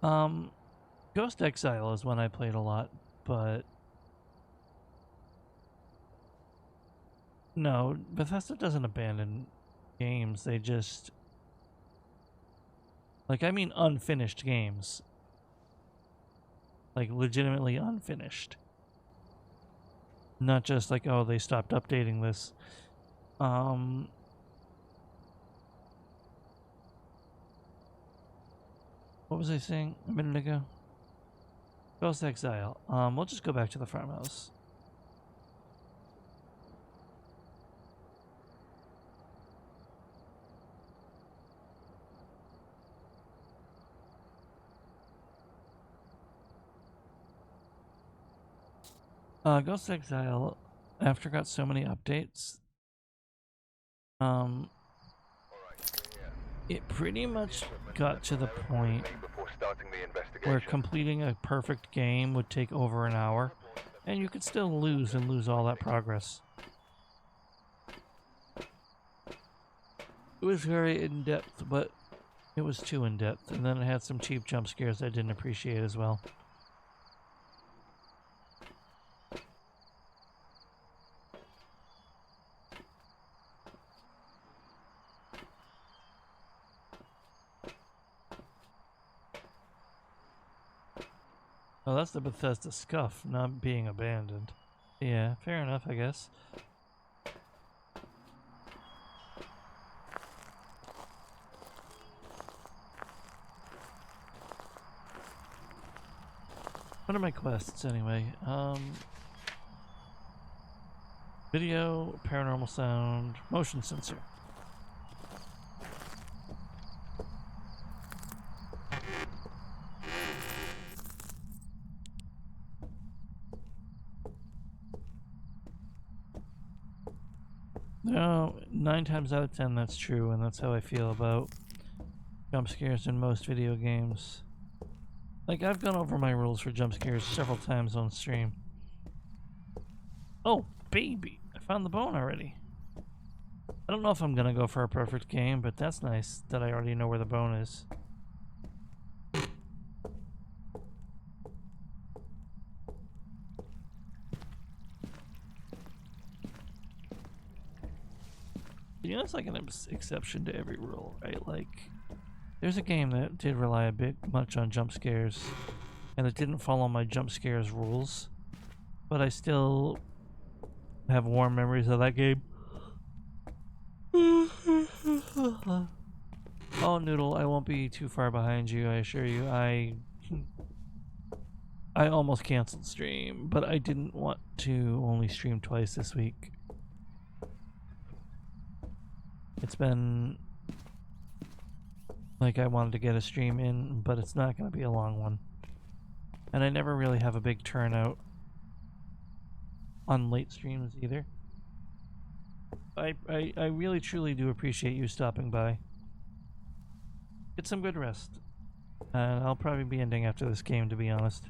Ghost Exile is one I played a lot, but no, Bethesda doesn't abandon games. They just, like, I mean unfinished games. Like, legitimately unfinished. Not just like, oh, they stopped updating this. What was I saying a minute ago? Ghost Exile. We'll just go back to the farmhouse. Ghost Exile, after got so many updates, it pretty much got to the point where completing a perfect game would take over an hour, and you could still lose and lose all that progress. It was very in-depth, but it was too in-depth, and then it had some cheap jump scares I didn't appreciate as well. Oh, that's the Bethesda scuff, not being abandoned. Yeah, fair enough, I guess. What are my quests, anyway? Video, paranormal sound, motion sensor. No, 9 times out of 10 that's true, and that's how I feel about jump scares in most video games. Like, I've gone over my rules for jump scares several times on stream. Oh, baby! I found the bone already. I don't know if I'm gonna go for a perfect game, but that's nice that I already know where the bone is. You know, it's like an exception to every rule, right? Like, there's a game that did rely a bit much on jump scares, and it didn't follow my jump scares rules, but I still have warm memories of that game. Oh, Noodle, I won't be too far behind you, I assure you. I almost canceled stream, but I didn't want to only stream twice this week. It's been like I wanted to get a stream in, but it's not going to be a long one. And I never really have a big turnout on late streams either. I really truly do appreciate you stopping by. Get some good rest. And I'll probably be ending after this game, to be honest.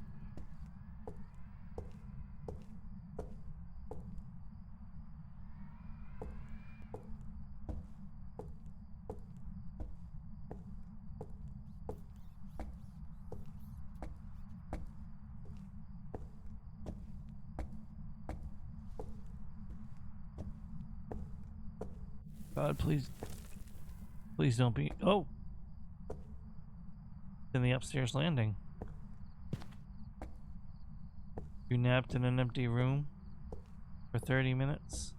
God, please don't be. Oh, in the upstairs landing. You napped in an empty room for 30 minutes.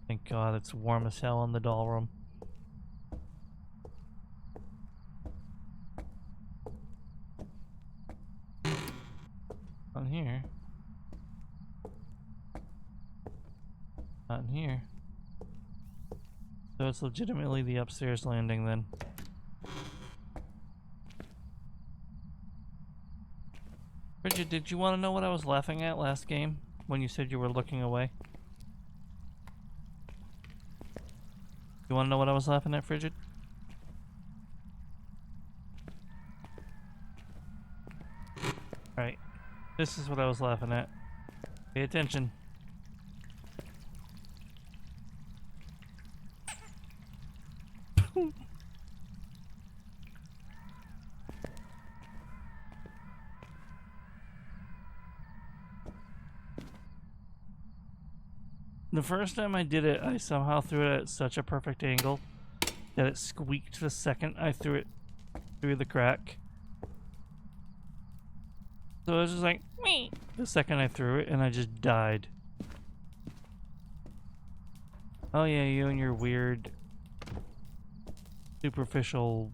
Thank God it's warm as hell in the doll room. On here. Not in here. So it's legitimately the upstairs landing then. Bridget, did you want to know what I was laughing at last game when you said you were looking away? You want to know what I was laughing at, Frigid? Alright. This is what I was laughing at. Pay attention. The first time I did it, I somehow threw it at such a perfect angle that it squeaked the second I threw it through the crack. So it was just like, me, the second I threw it, and I just died. Oh yeah, you and your weird, superficial,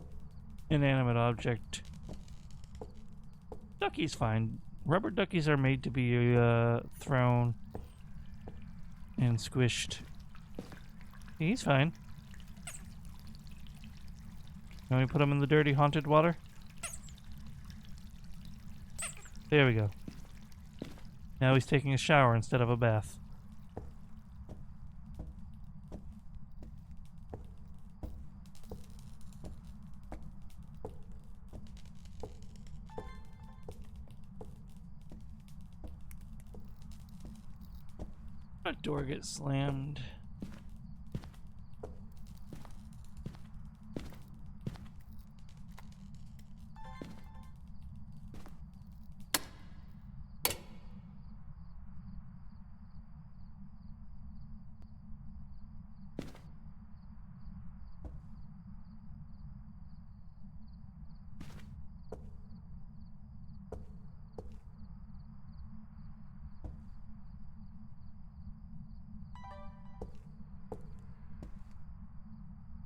inanimate object. Ducky's fine. Rubber duckies are made to be thrown and squished. He's fine. Can we put him in the dirty haunted water? There we go. Now he's taking a shower instead of a bath. A door gets slammed.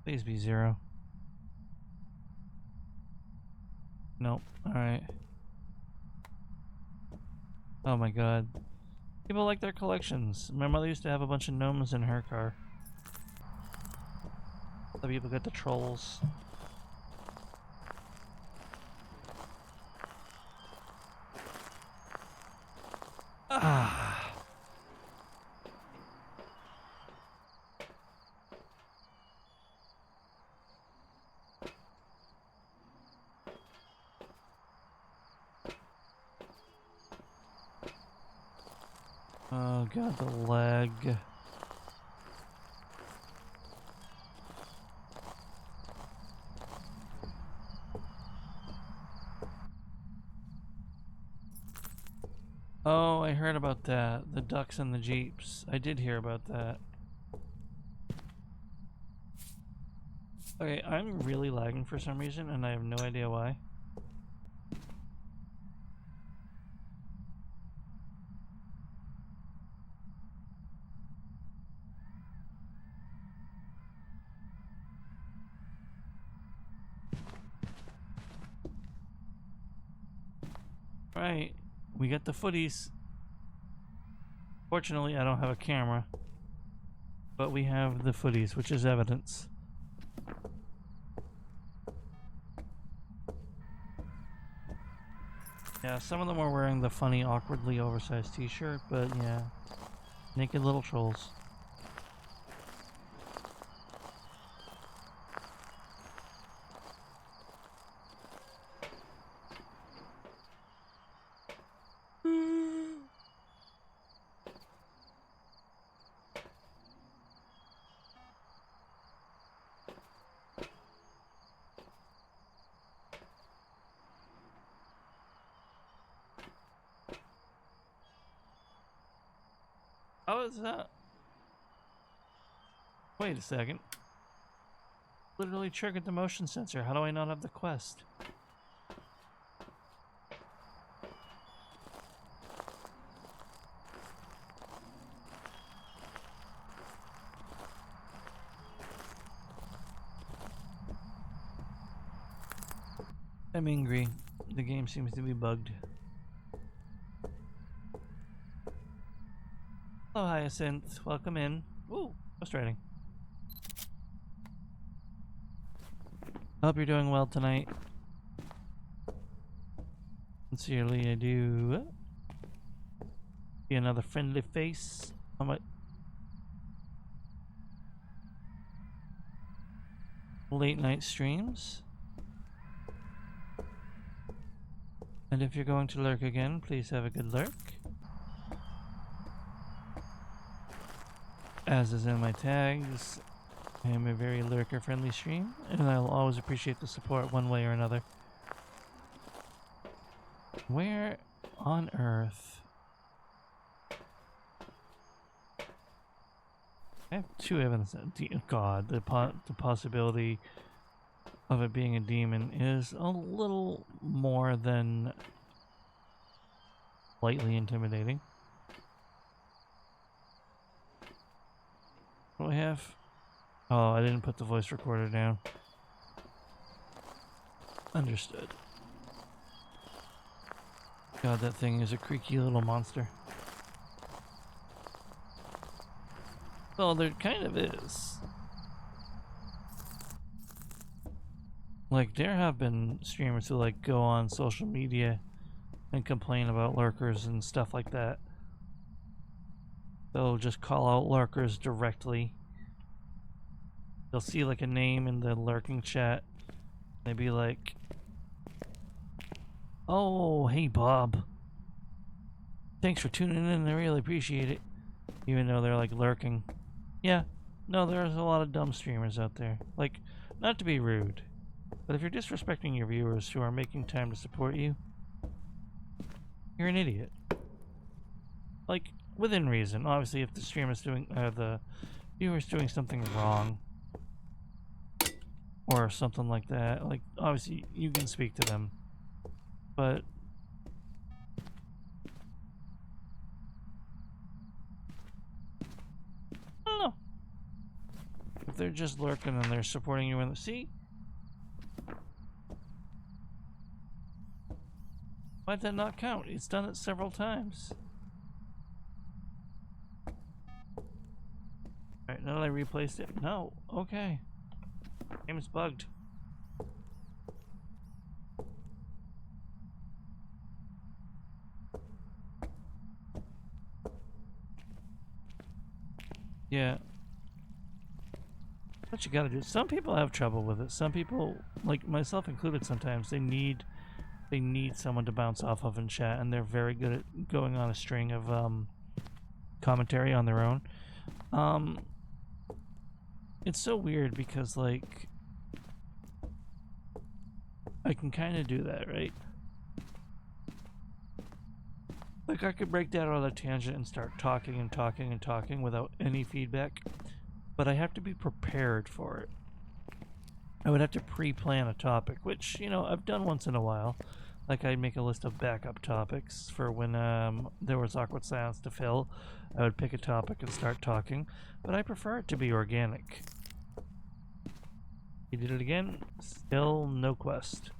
Please be 0. Nope. Alright. Oh my god. People like their collections. My mother used to have a bunch of gnomes in her car. The people get the trolls. Ah. Oh god, the leg. Oh, I heard about that. The ducks and the jeeps. I did hear about that. Okay, I'm really lagging for some reason, and I have no idea why. Right, we got the footies. Fortunately, I don't have a camera, but we have the footies, which is evidence. Yeah, some of them were wearing the funny, awkwardly oversized t-shirt, but yeah, naked little trolls. How is that? Wait a second. Literally triggered the motion sensor. How do I not have the quest? I'm angry. The game seems to be bugged. Hello, Hyacinth. Welcome in. Ooh, frustrating. Hope you're doing well tonight. Sincerely, I do. Be another friendly face on my late night streams. And if you're going to lurk again, please have a good lurk. As is in my tags, I am a very lurker-friendly stream, and I'll always appreciate the support one way or another. Where on earth? I have 2 evidence that God, the possibility of it being a demon is a little more than slightly intimidating. What do I have? Oh, I didn't put the voice recorder down. Understood. God, that thing is a creaky little monster. Well, there kind of is. Like, there have been streamers who, like, go on social media and complain about lurkers and stuff like that. They'll just call out lurkers directly. They'll see, like, a name in the lurking chat. They'd be like, oh, hey, Bob. Thanks for tuning in. I really appreciate it. Even though they're like lurking. Yeah, no, there's a lot of dumb streamers out there. Like, not to be rude, but if you're disrespecting your viewers who are making time to support you, you're an idiot. Like, within reason. Obviously, if the streamer's doing, the viewer's doing something wrong, or something like that, like, obviously, you can speak to them. But I don't know. If they're just lurking and they're supporting you in the... See? Why'd that not count? It's done it several times. Alright, now that I replaced it... No. Okay. Game's bugged. Yeah. What you gotta do. Some people have trouble with it. Some people, like myself included sometimes, they need someone to bounce off of in chat, and they're very good at going on a string of commentary on their own. It's so weird because, like, I can kind of do that, right? Like, I could break down on a tangent and start talking and talking and talking without any feedback, but I have to be prepared for it. I would have to pre-plan a topic, which, you know, I've done once in a while. Like, I'd make a list of backup topics for when there was awkward silence to fill. I would pick a topic and start talking, but I prefer it to be organic. You did it again? Still no quest.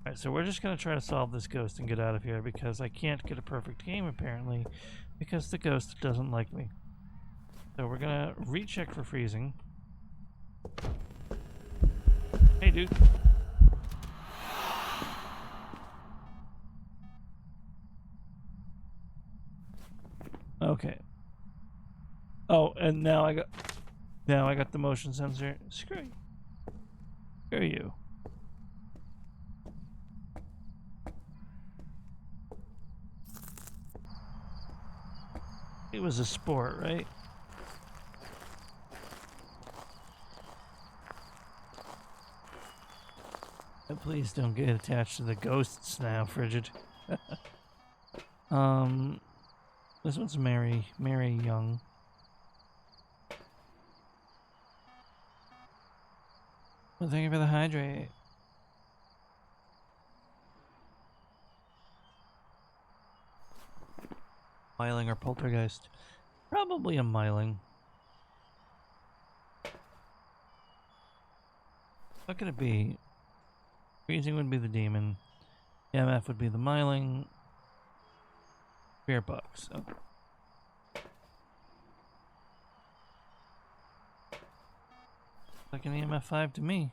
Alright, so we're just going to try to solve this ghost and get out of here because I can't get a perfect game, apparently, because the ghost doesn't like me. So we're going to recheck for freezing. Hey, dude. Okay. Oh, and now I got the motion sensor. Screw you. Screw you. It was a sport, right? And please don't get attached to the ghosts now, Frigid. This one's Mary Young. Well, thank you for the hydrate. Myling or poltergeist? Probably a myling. What could it be? Freezing would be the demon. EMF would be the myling. Spirit box. Oh. Like an EMF 5 to me.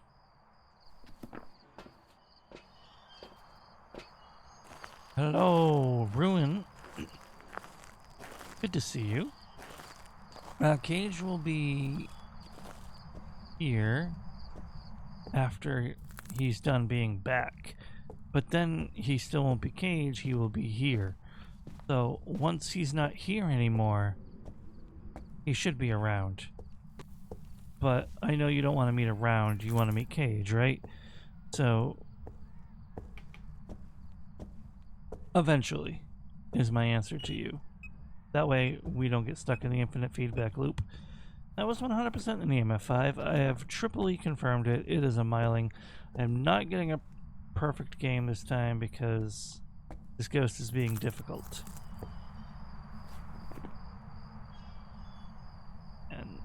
Hello, Ruin. Good to see you. Cage will be here after he's done being back. But then he still won't be Cage, he will be here. So once he's not here anymore, he should be around. But I know you don't want to meet around, you want to meet Cage, right? So eventually is my answer to you. That way we don't get stuck in the infinite feedback loop. That was 100% an EMF 5. I have triply confirmed it. It is a myling. I'm not getting a perfect game this time because this ghost is being difficult. And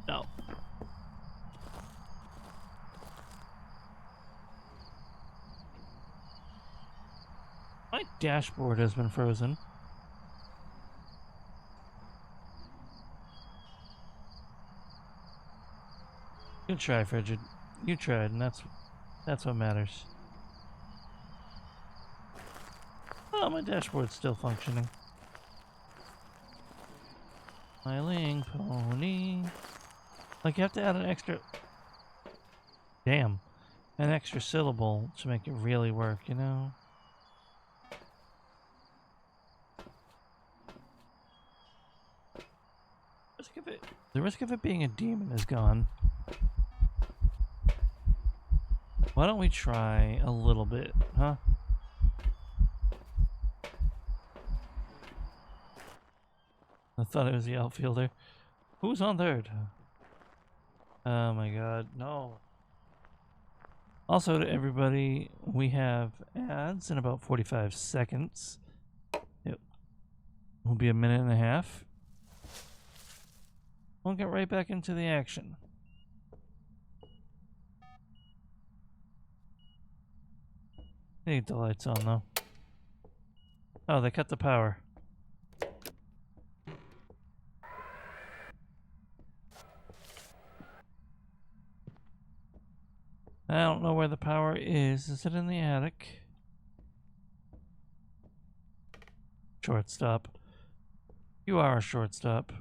no. My dashboard has been frozen. Good try, Frigid. You tried, and that's what matters. Oh, my dashboard's still functioning. Myling pony. Like, you have to add an extra... Damn. An extra syllable to make it really work, you know? The risk of it being a demon is gone. Why don't we try a little bit, huh? I thought it was the outfielder. Who's on third? Oh my god, no. Also to everybody, we have ads in about 45 seconds. It will be a minute and a half. We'll get right back into the action. They need the lights on though. Oh, they cut the power. I don't know where the power is. Is it in the attic? Shortstop. You are a shortstop.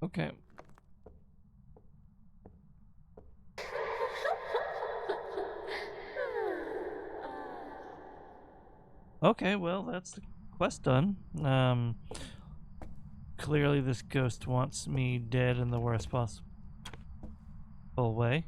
Okay. Okay, well, that's the quest done. Clearly this ghost wants me dead in the worst possible way.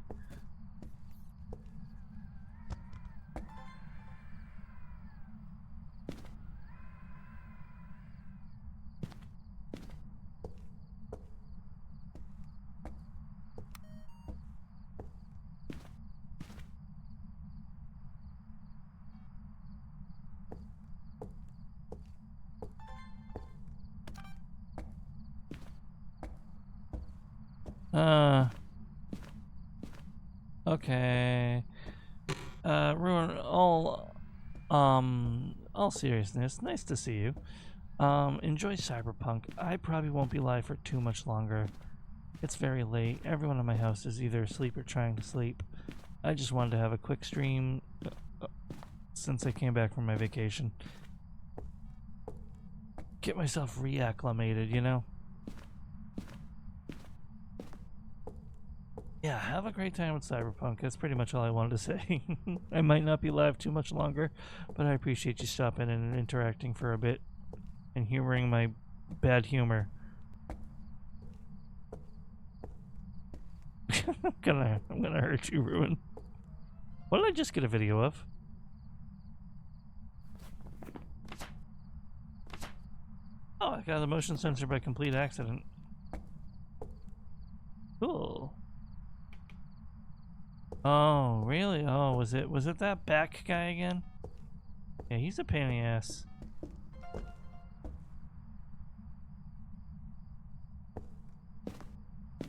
Okay. Ruin, all seriousness, nice to see you. Enjoy Cyberpunk. I probably won't be live for too much longer. It's very late. Everyone in my house is either asleep or trying to sleep. I just wanted to have a quick stream since I came back from my vacation. Get myself reacclimated, you know? Yeah, have a great time with Cyberpunk. That's pretty much all I wanted to say. I might not be live too much longer, but I appreciate you stopping in and interacting for a bit and humoring my bad humor. I'm gonna hurt you, Ruin. What did I just get a video of? Oh, I got the motion sensor by complete accident. Cool. Oh, really? Oh, was it that back guy again? Yeah, he's a pain in the ass.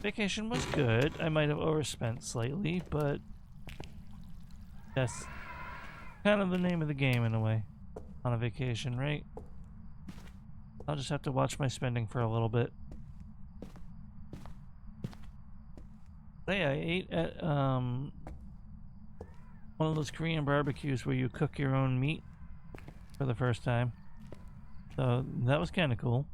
Vacation was good. I might have overspent slightly, but that's kind of the name of the game in a way. On a vacation, right? I'll just have to watch my spending for a little bit. Hey, I ate at one of those Korean barbecues where you cook your own meat for the first time. So that was kind of cool.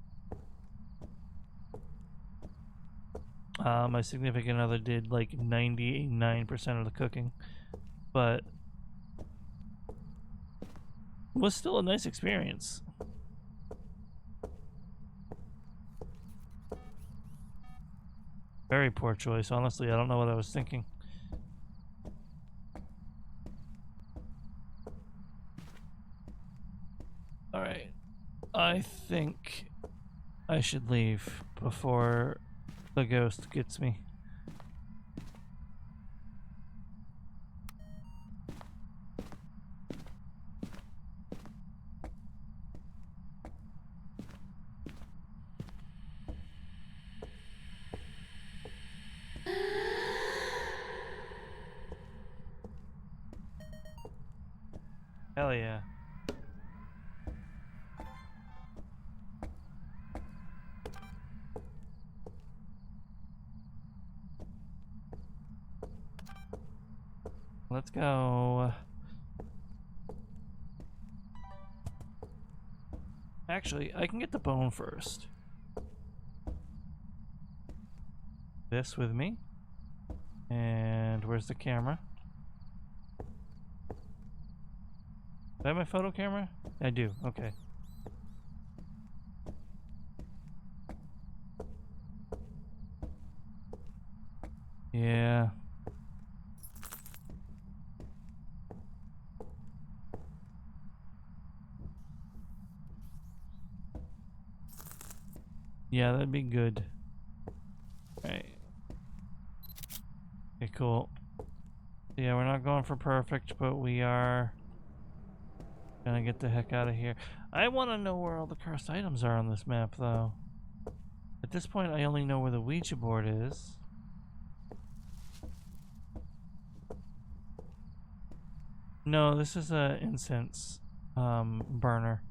My significant other did like 99% of the cooking, but it was still a nice experience. Very poor choice, honestly. I don't know what I was thinking. Alright. I think I should leave before the ghost gets me. Hell yeah. Let's go. Actually, I can get the bone first. This with me. And where's the camera? I have my photo camera? I do, okay. Yeah. Yeah, that'd be good. Alright. Okay, cool. Yeah, we're not going for perfect, but we are gonna get the heck out of here. I want to know where all the cursed items are on this map, though. At this point, I only know where the Ouija board is. No, this is a incense burner.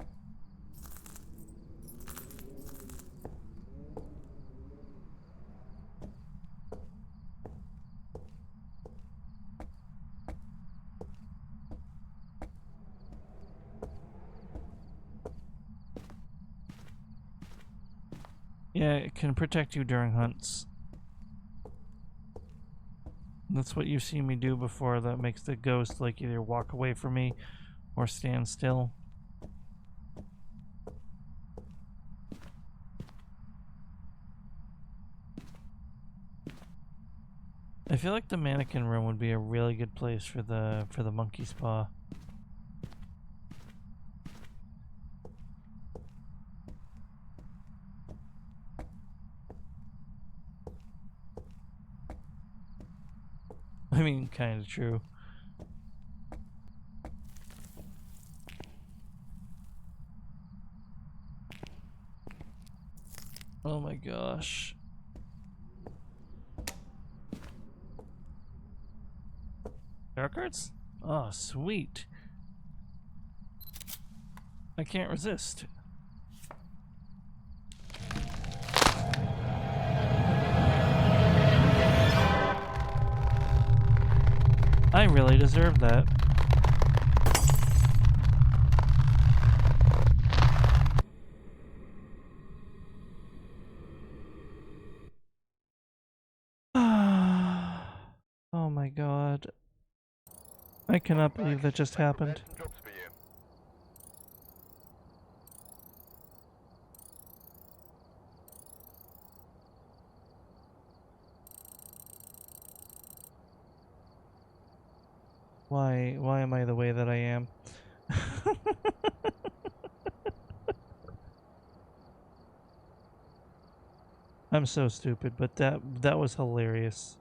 Yeah, it can protect you during hunts. That's what you've seen me do before. That makes the ghost like either walk away from me or stand still. I feel like the mannequin room would be a really good place for the monkey spa. I mean, kind of true. Oh my gosh. Dark arts? Oh, sweet. I can't resist. I really deserve that. Oh my god. I cannot believe that just happened. Why am I the way that I am? I'm so stupid, but that was hilarious.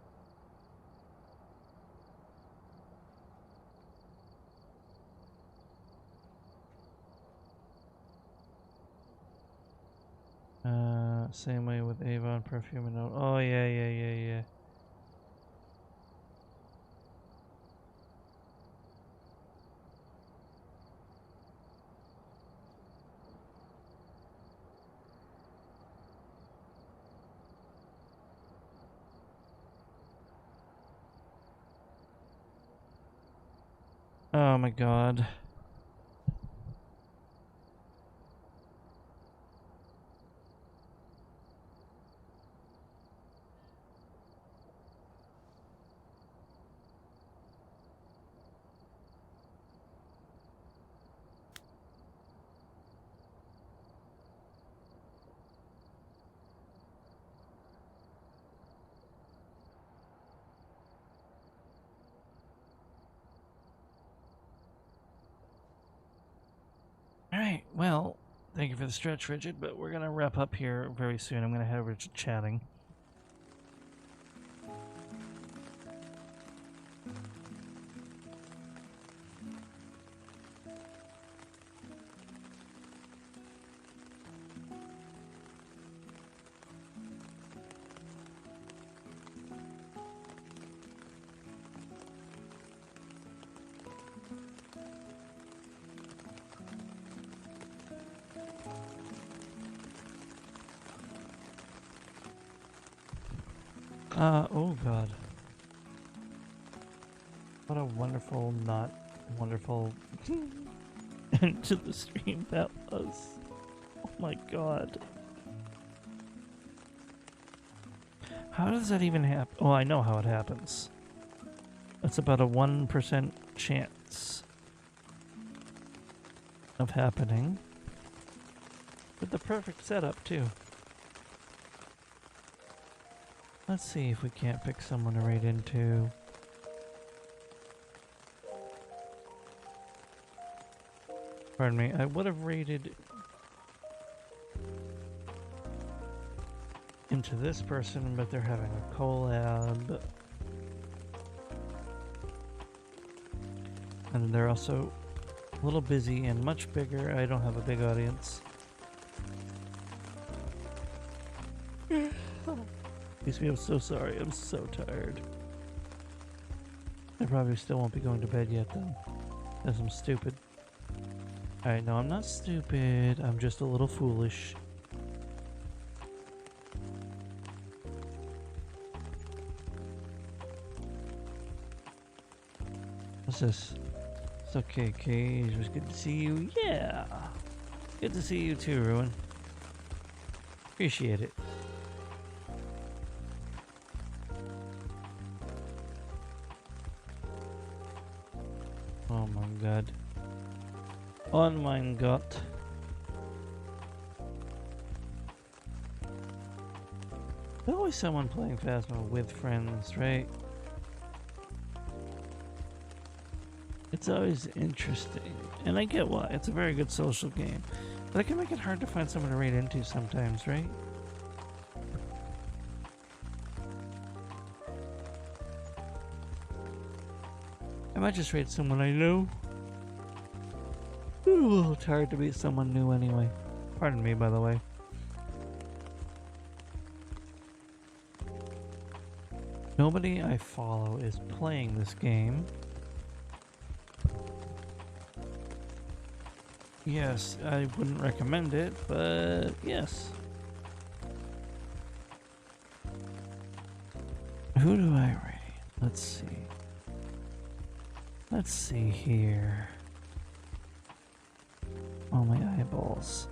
Same way with Avon perfume and oh yeah. Oh my god. Alright, well, thank you for the stretch, Rigid, but we're gonna wrap up here very soon. I'm gonna head over to chatting. Oh god. What a wonderful, not wonderful end to the stream that was. Oh my god. How does that even happen? Oh, I know how it happens. It's about a 1% chance. of happening. With the perfect setup, too. Let's see if we can't pick someone to raid into. Pardon me, I would have raided into this person, but they're having a collab. And they're also a little busy and much bigger. I don't have a big audience. Excuse me, I'm so sorry. I'm so tired. I probably still won't be going to bed yet, though. Because I'm stupid. Alright, no, I'm not stupid. I'm just a little foolish. What's this? It's okay, Cage. It was good to see you. Yeah! Good to see you too, Ruin. Appreciate it. Oh my god. Oh my god. There's always someone playing Phasmo with friends, right? It's always interesting. And I get why. It's a very good social game. But it can make it hard to find someone to raid into sometimes, right? I might just raid someone I know. Ooh, it's hard to beat someone new anyway. Pardon me, by the way. Nobody I follow is playing this game. Yes, I wouldn't recommend it, but yes. Who do I raid? Let's see. Let's see here. Oh, my eyeballs.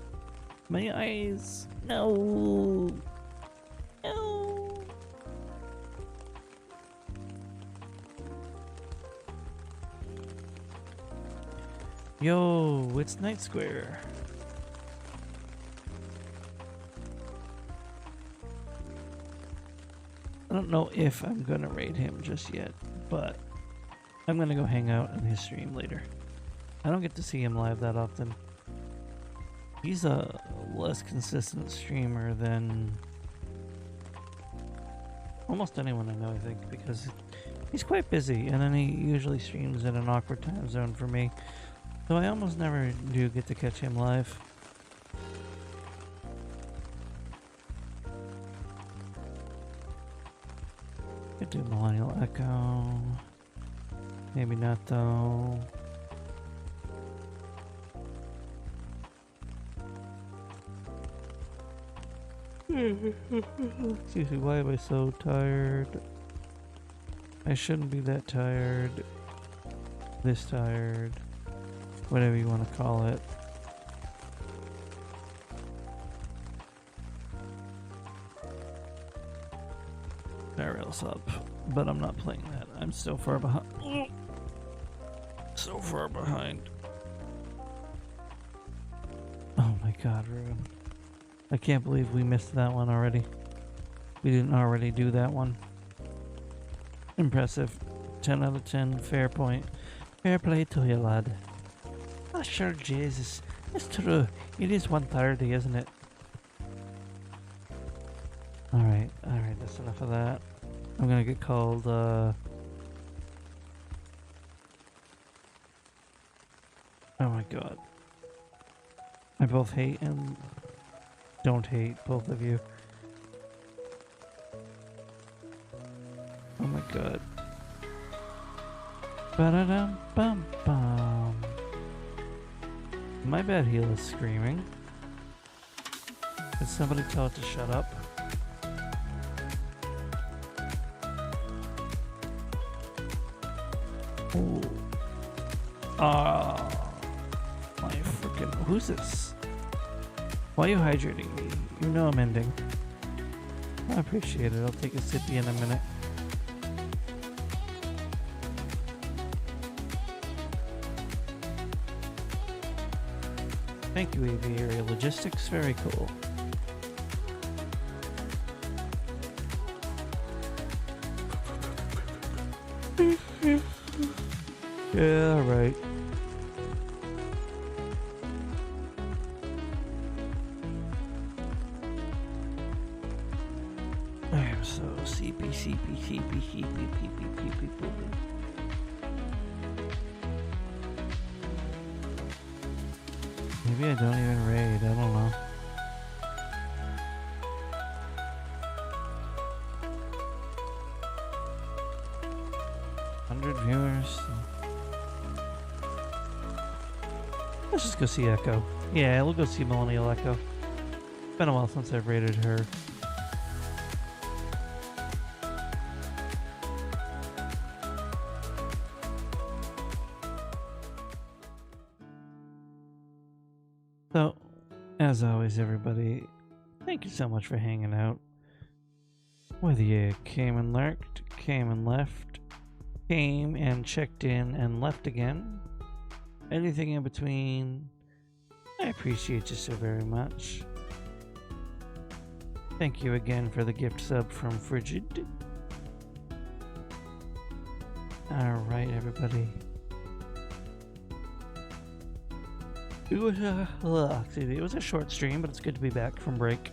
My eyes. No. No. Yo, it's Night Square. I don't know if I'm gonna raid him just yet, but I'm gonna go hang out in his stream later. I don't get to see him live that often. He's a less consistent streamer than almost anyone I know, I think, because he's quite busy, and then he usually streams in an awkward time zone for me. So I almost never do get to catch him live. Could do Millennial Echo. Maybe not though. Excuse me, why am I so tired? I shouldn't be that tired. This tired. Whatever you want to call it. Barrel's up, but I'm not playing that. I'm so far behind. So far behind. Oh my god, Ruben. I can't believe we missed that one already. We didn't already do that one. Impressive. 10 out of 10. Fair point. Fair play to you, lad. Oh, sure, Jesus. It's true. It is 1:30, isn't it? Alright, that's enough of that. I'm gonna get called, oh my god. I both hate and don't hate both of you. Oh my god. Ba-da-dum-bum-bum. My bad heel is screaming. Did somebody tell it to shut up? Ooh. My freaking. Who's this? Why are you hydrating me? You know I'm ending. I appreciate it. I'll take a sippy in a minute. Thank you, Aviary Logistics. Very cool. Yeah, right. I am so CP. Maybe I don't even raid, I don't know. Viewers. Let's just go see Echo. Yeah, we'll go see Millennial Echo. It's been a while since I've raided her. So, as always, everybody, thank you so much for hanging out. Whether you came and lurked, came and left, came and checked in and left again, anything in between, I appreciate you so very much. Thank you again for the gift sub from Frigid. Alright, everybody. It was a short stream, but it's good to be back from break.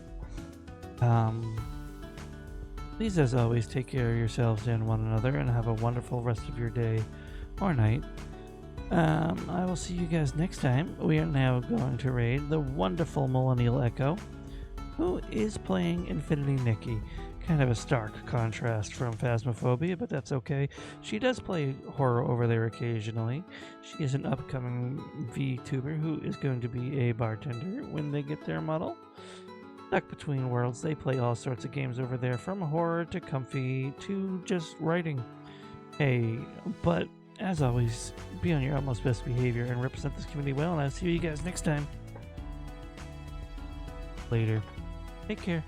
Please, as always, take care of yourselves and one another, and have a wonderful rest of your day or night. I will see you guys next time. We are now going to raid the wonderful Millennial Echo, who is playing Infinity Nikki. Kind of a stark contrast from Phasmophobia, but that's okay. She does play horror over there occasionally. She is an upcoming VTuber who is going to be a bartender when they get their model. Stuck between worlds, they play all sorts of games over there, from horror to comfy to just writing. Hey, but as always, be on your utmost best behavior and represent this community well, and I'll see you guys next time. Later. Take care.